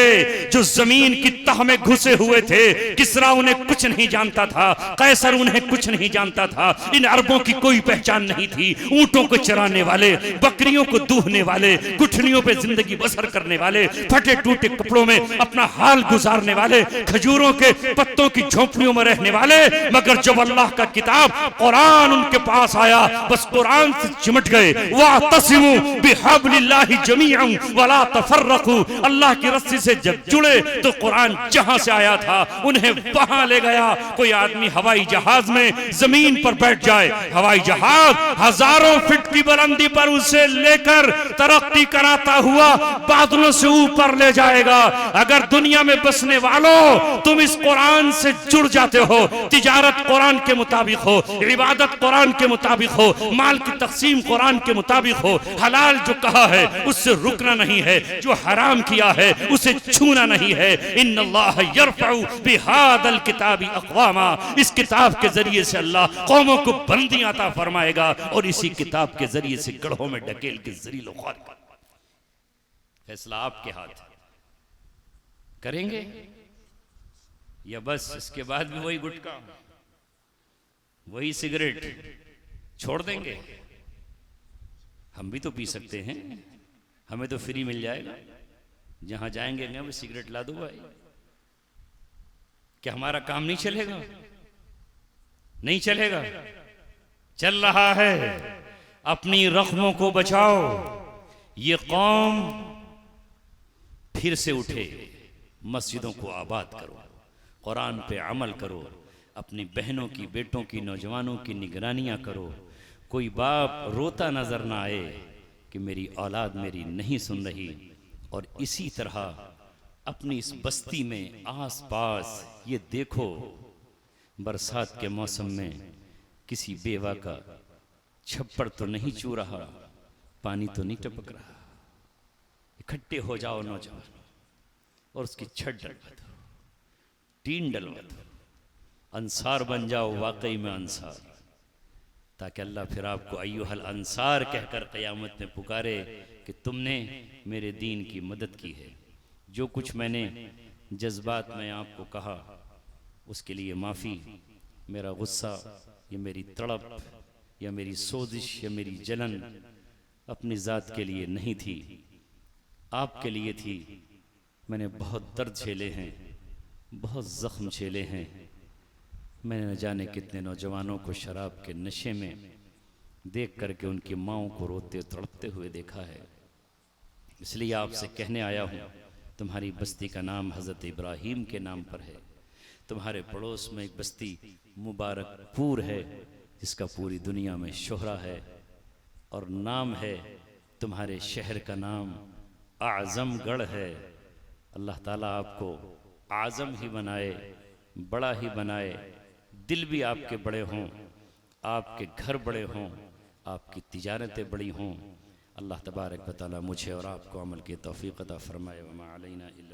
जो जमीन की तह में घुसे हुए थे, किसरा उन्हें कुछ नहीं जानता था, कैसर उन्हें कुछ नहीं जानता था, इन अरबों की कोई पहचान नहीं थी। ऊंटों को चराने वाले, बकरियों को दूहने वाले, गुठलियों पे जिंदगी बसर करने वाले, फटे टूटे कपड़ों में अपना हाल गुजारने वाले, खजूरों के पत्तों की झोंपड़ियों में रहने वाले। मगर जब अल्लाह का किताब कुरान उनके पास आया, बस कुरान से चिमट गए। वातसिमू बिहब्लिल्लाहि जमीअन वला तफर्रकू। अल्लाह की रस्सी से जब जुड़े तो कुरान जहां से आया था उन्हें वहां ले गया। कोई आदमी हवाई जहाज में जमीन पर बैठ जाए, हवाई जहाज हजारों फीट की बुलंदी पर उसे लेकर तरक्की कराता हुआ बादलों से ऊपर ले जाएगा। अगर दुनिया में बसने वालों तुम इस कुरान से जुड़ जाते हो, तिजारत कुरान के मुताबिक हो, इबादत कुरान के मुताबिक हो, माल की तकसीम कुरान के मुताबिक हो, हलाल जो कहा है उससे रुकना नहीं है, जो हराम किया है उसे छूना नहीं है। इन्नल्लाह यरफउ बिहादल किताबी अक़वामा। इस किताब के जरिए से अल्लाह कौमों को बुलंदी अता फरमाएगा और इसी किताब के जरिए से गढ़ों में ढकेल के जरीलो ख्वार। फैसला आपके हाथ। करेंगे या बस इसके बाद भी वही गुटखा, वही सिगरेट छोड़ देंगे? हम भी तो पी सकते हैं, हमें तो फ्री मिल जाएगा। जहां जाएंगे वो सिगरेट ला दो भाई। क्या हमारा काम नहीं चलेगा? नहीं चलेगा। चल रहा है। अपनी रख्मों को बचाओ। ये कौम फिर से उठे, मस्जिदों को आबाद करो, कुरान पे अमल करो, अपनी बहनों की, बेटों की, नौजवानों की निगरानियां करो, कोई बाप रोता नजर ना आए कि मेरी औलाद मेरी नहीं सुन रही। और इसी तरह अपनी इस बस्ती में आसपास ये देखो, बरसात के मौसम में किसी बेवा का छप्पड़ तो नहीं चू रहा, पानी तो नहीं टपक रहा। इकट्ठे हो जाओ नौजवान और उसकी छत डलवा दो, टीन डलवा दो, अंसार बन जाओ, वाकई में अंसार, ताकि अल्लाह फिर आपको अय्युहल अंसार कहकर क़यामत में पुकारे कि तुमने मेरे दीन की मदद की है। जो कुछ मैंने जज्बात में आपको कहा उसके लिए माफ़ी। मेरा गुस्सा या मेरी तड़प या मेरी सोजिश या मेरी जलन अपनी ज़ात के लिए नहीं थी, आपके लिए थी। मैंने बहुत दर्द झेले हैं, बहुत ज़ख्म झेले हैं। मैंने न जाने कितने नौजवानों को शराब के नशे में देख करके उनकी माँओं को रोते तड़पते हुए देखा है। इसलिए आपसे कहने आया हूँ, तुम्हारी बस्ती का नाम हज़रत इब्राहीम के नाम पर है। तुम्हारे पड़ोस में एक बस्ती मुबारकपुर है जिसका पूरी दुनिया में शोहरा है, और नाम है, तुम्हारे शहर का नाम आज़मगढ़ है। अल्लाह ताला आपको आज़म ही बनाए, बड़ा ही बनाए, दिल भी आपके बड़े हों, आपके घर बड़े हों, आपकी तिजारतें बड़ी हों। अल्लाह तबारक व तआला मुझे और आपको अमल की तौफीक अता फरमाए। वमा अलैना इल्ला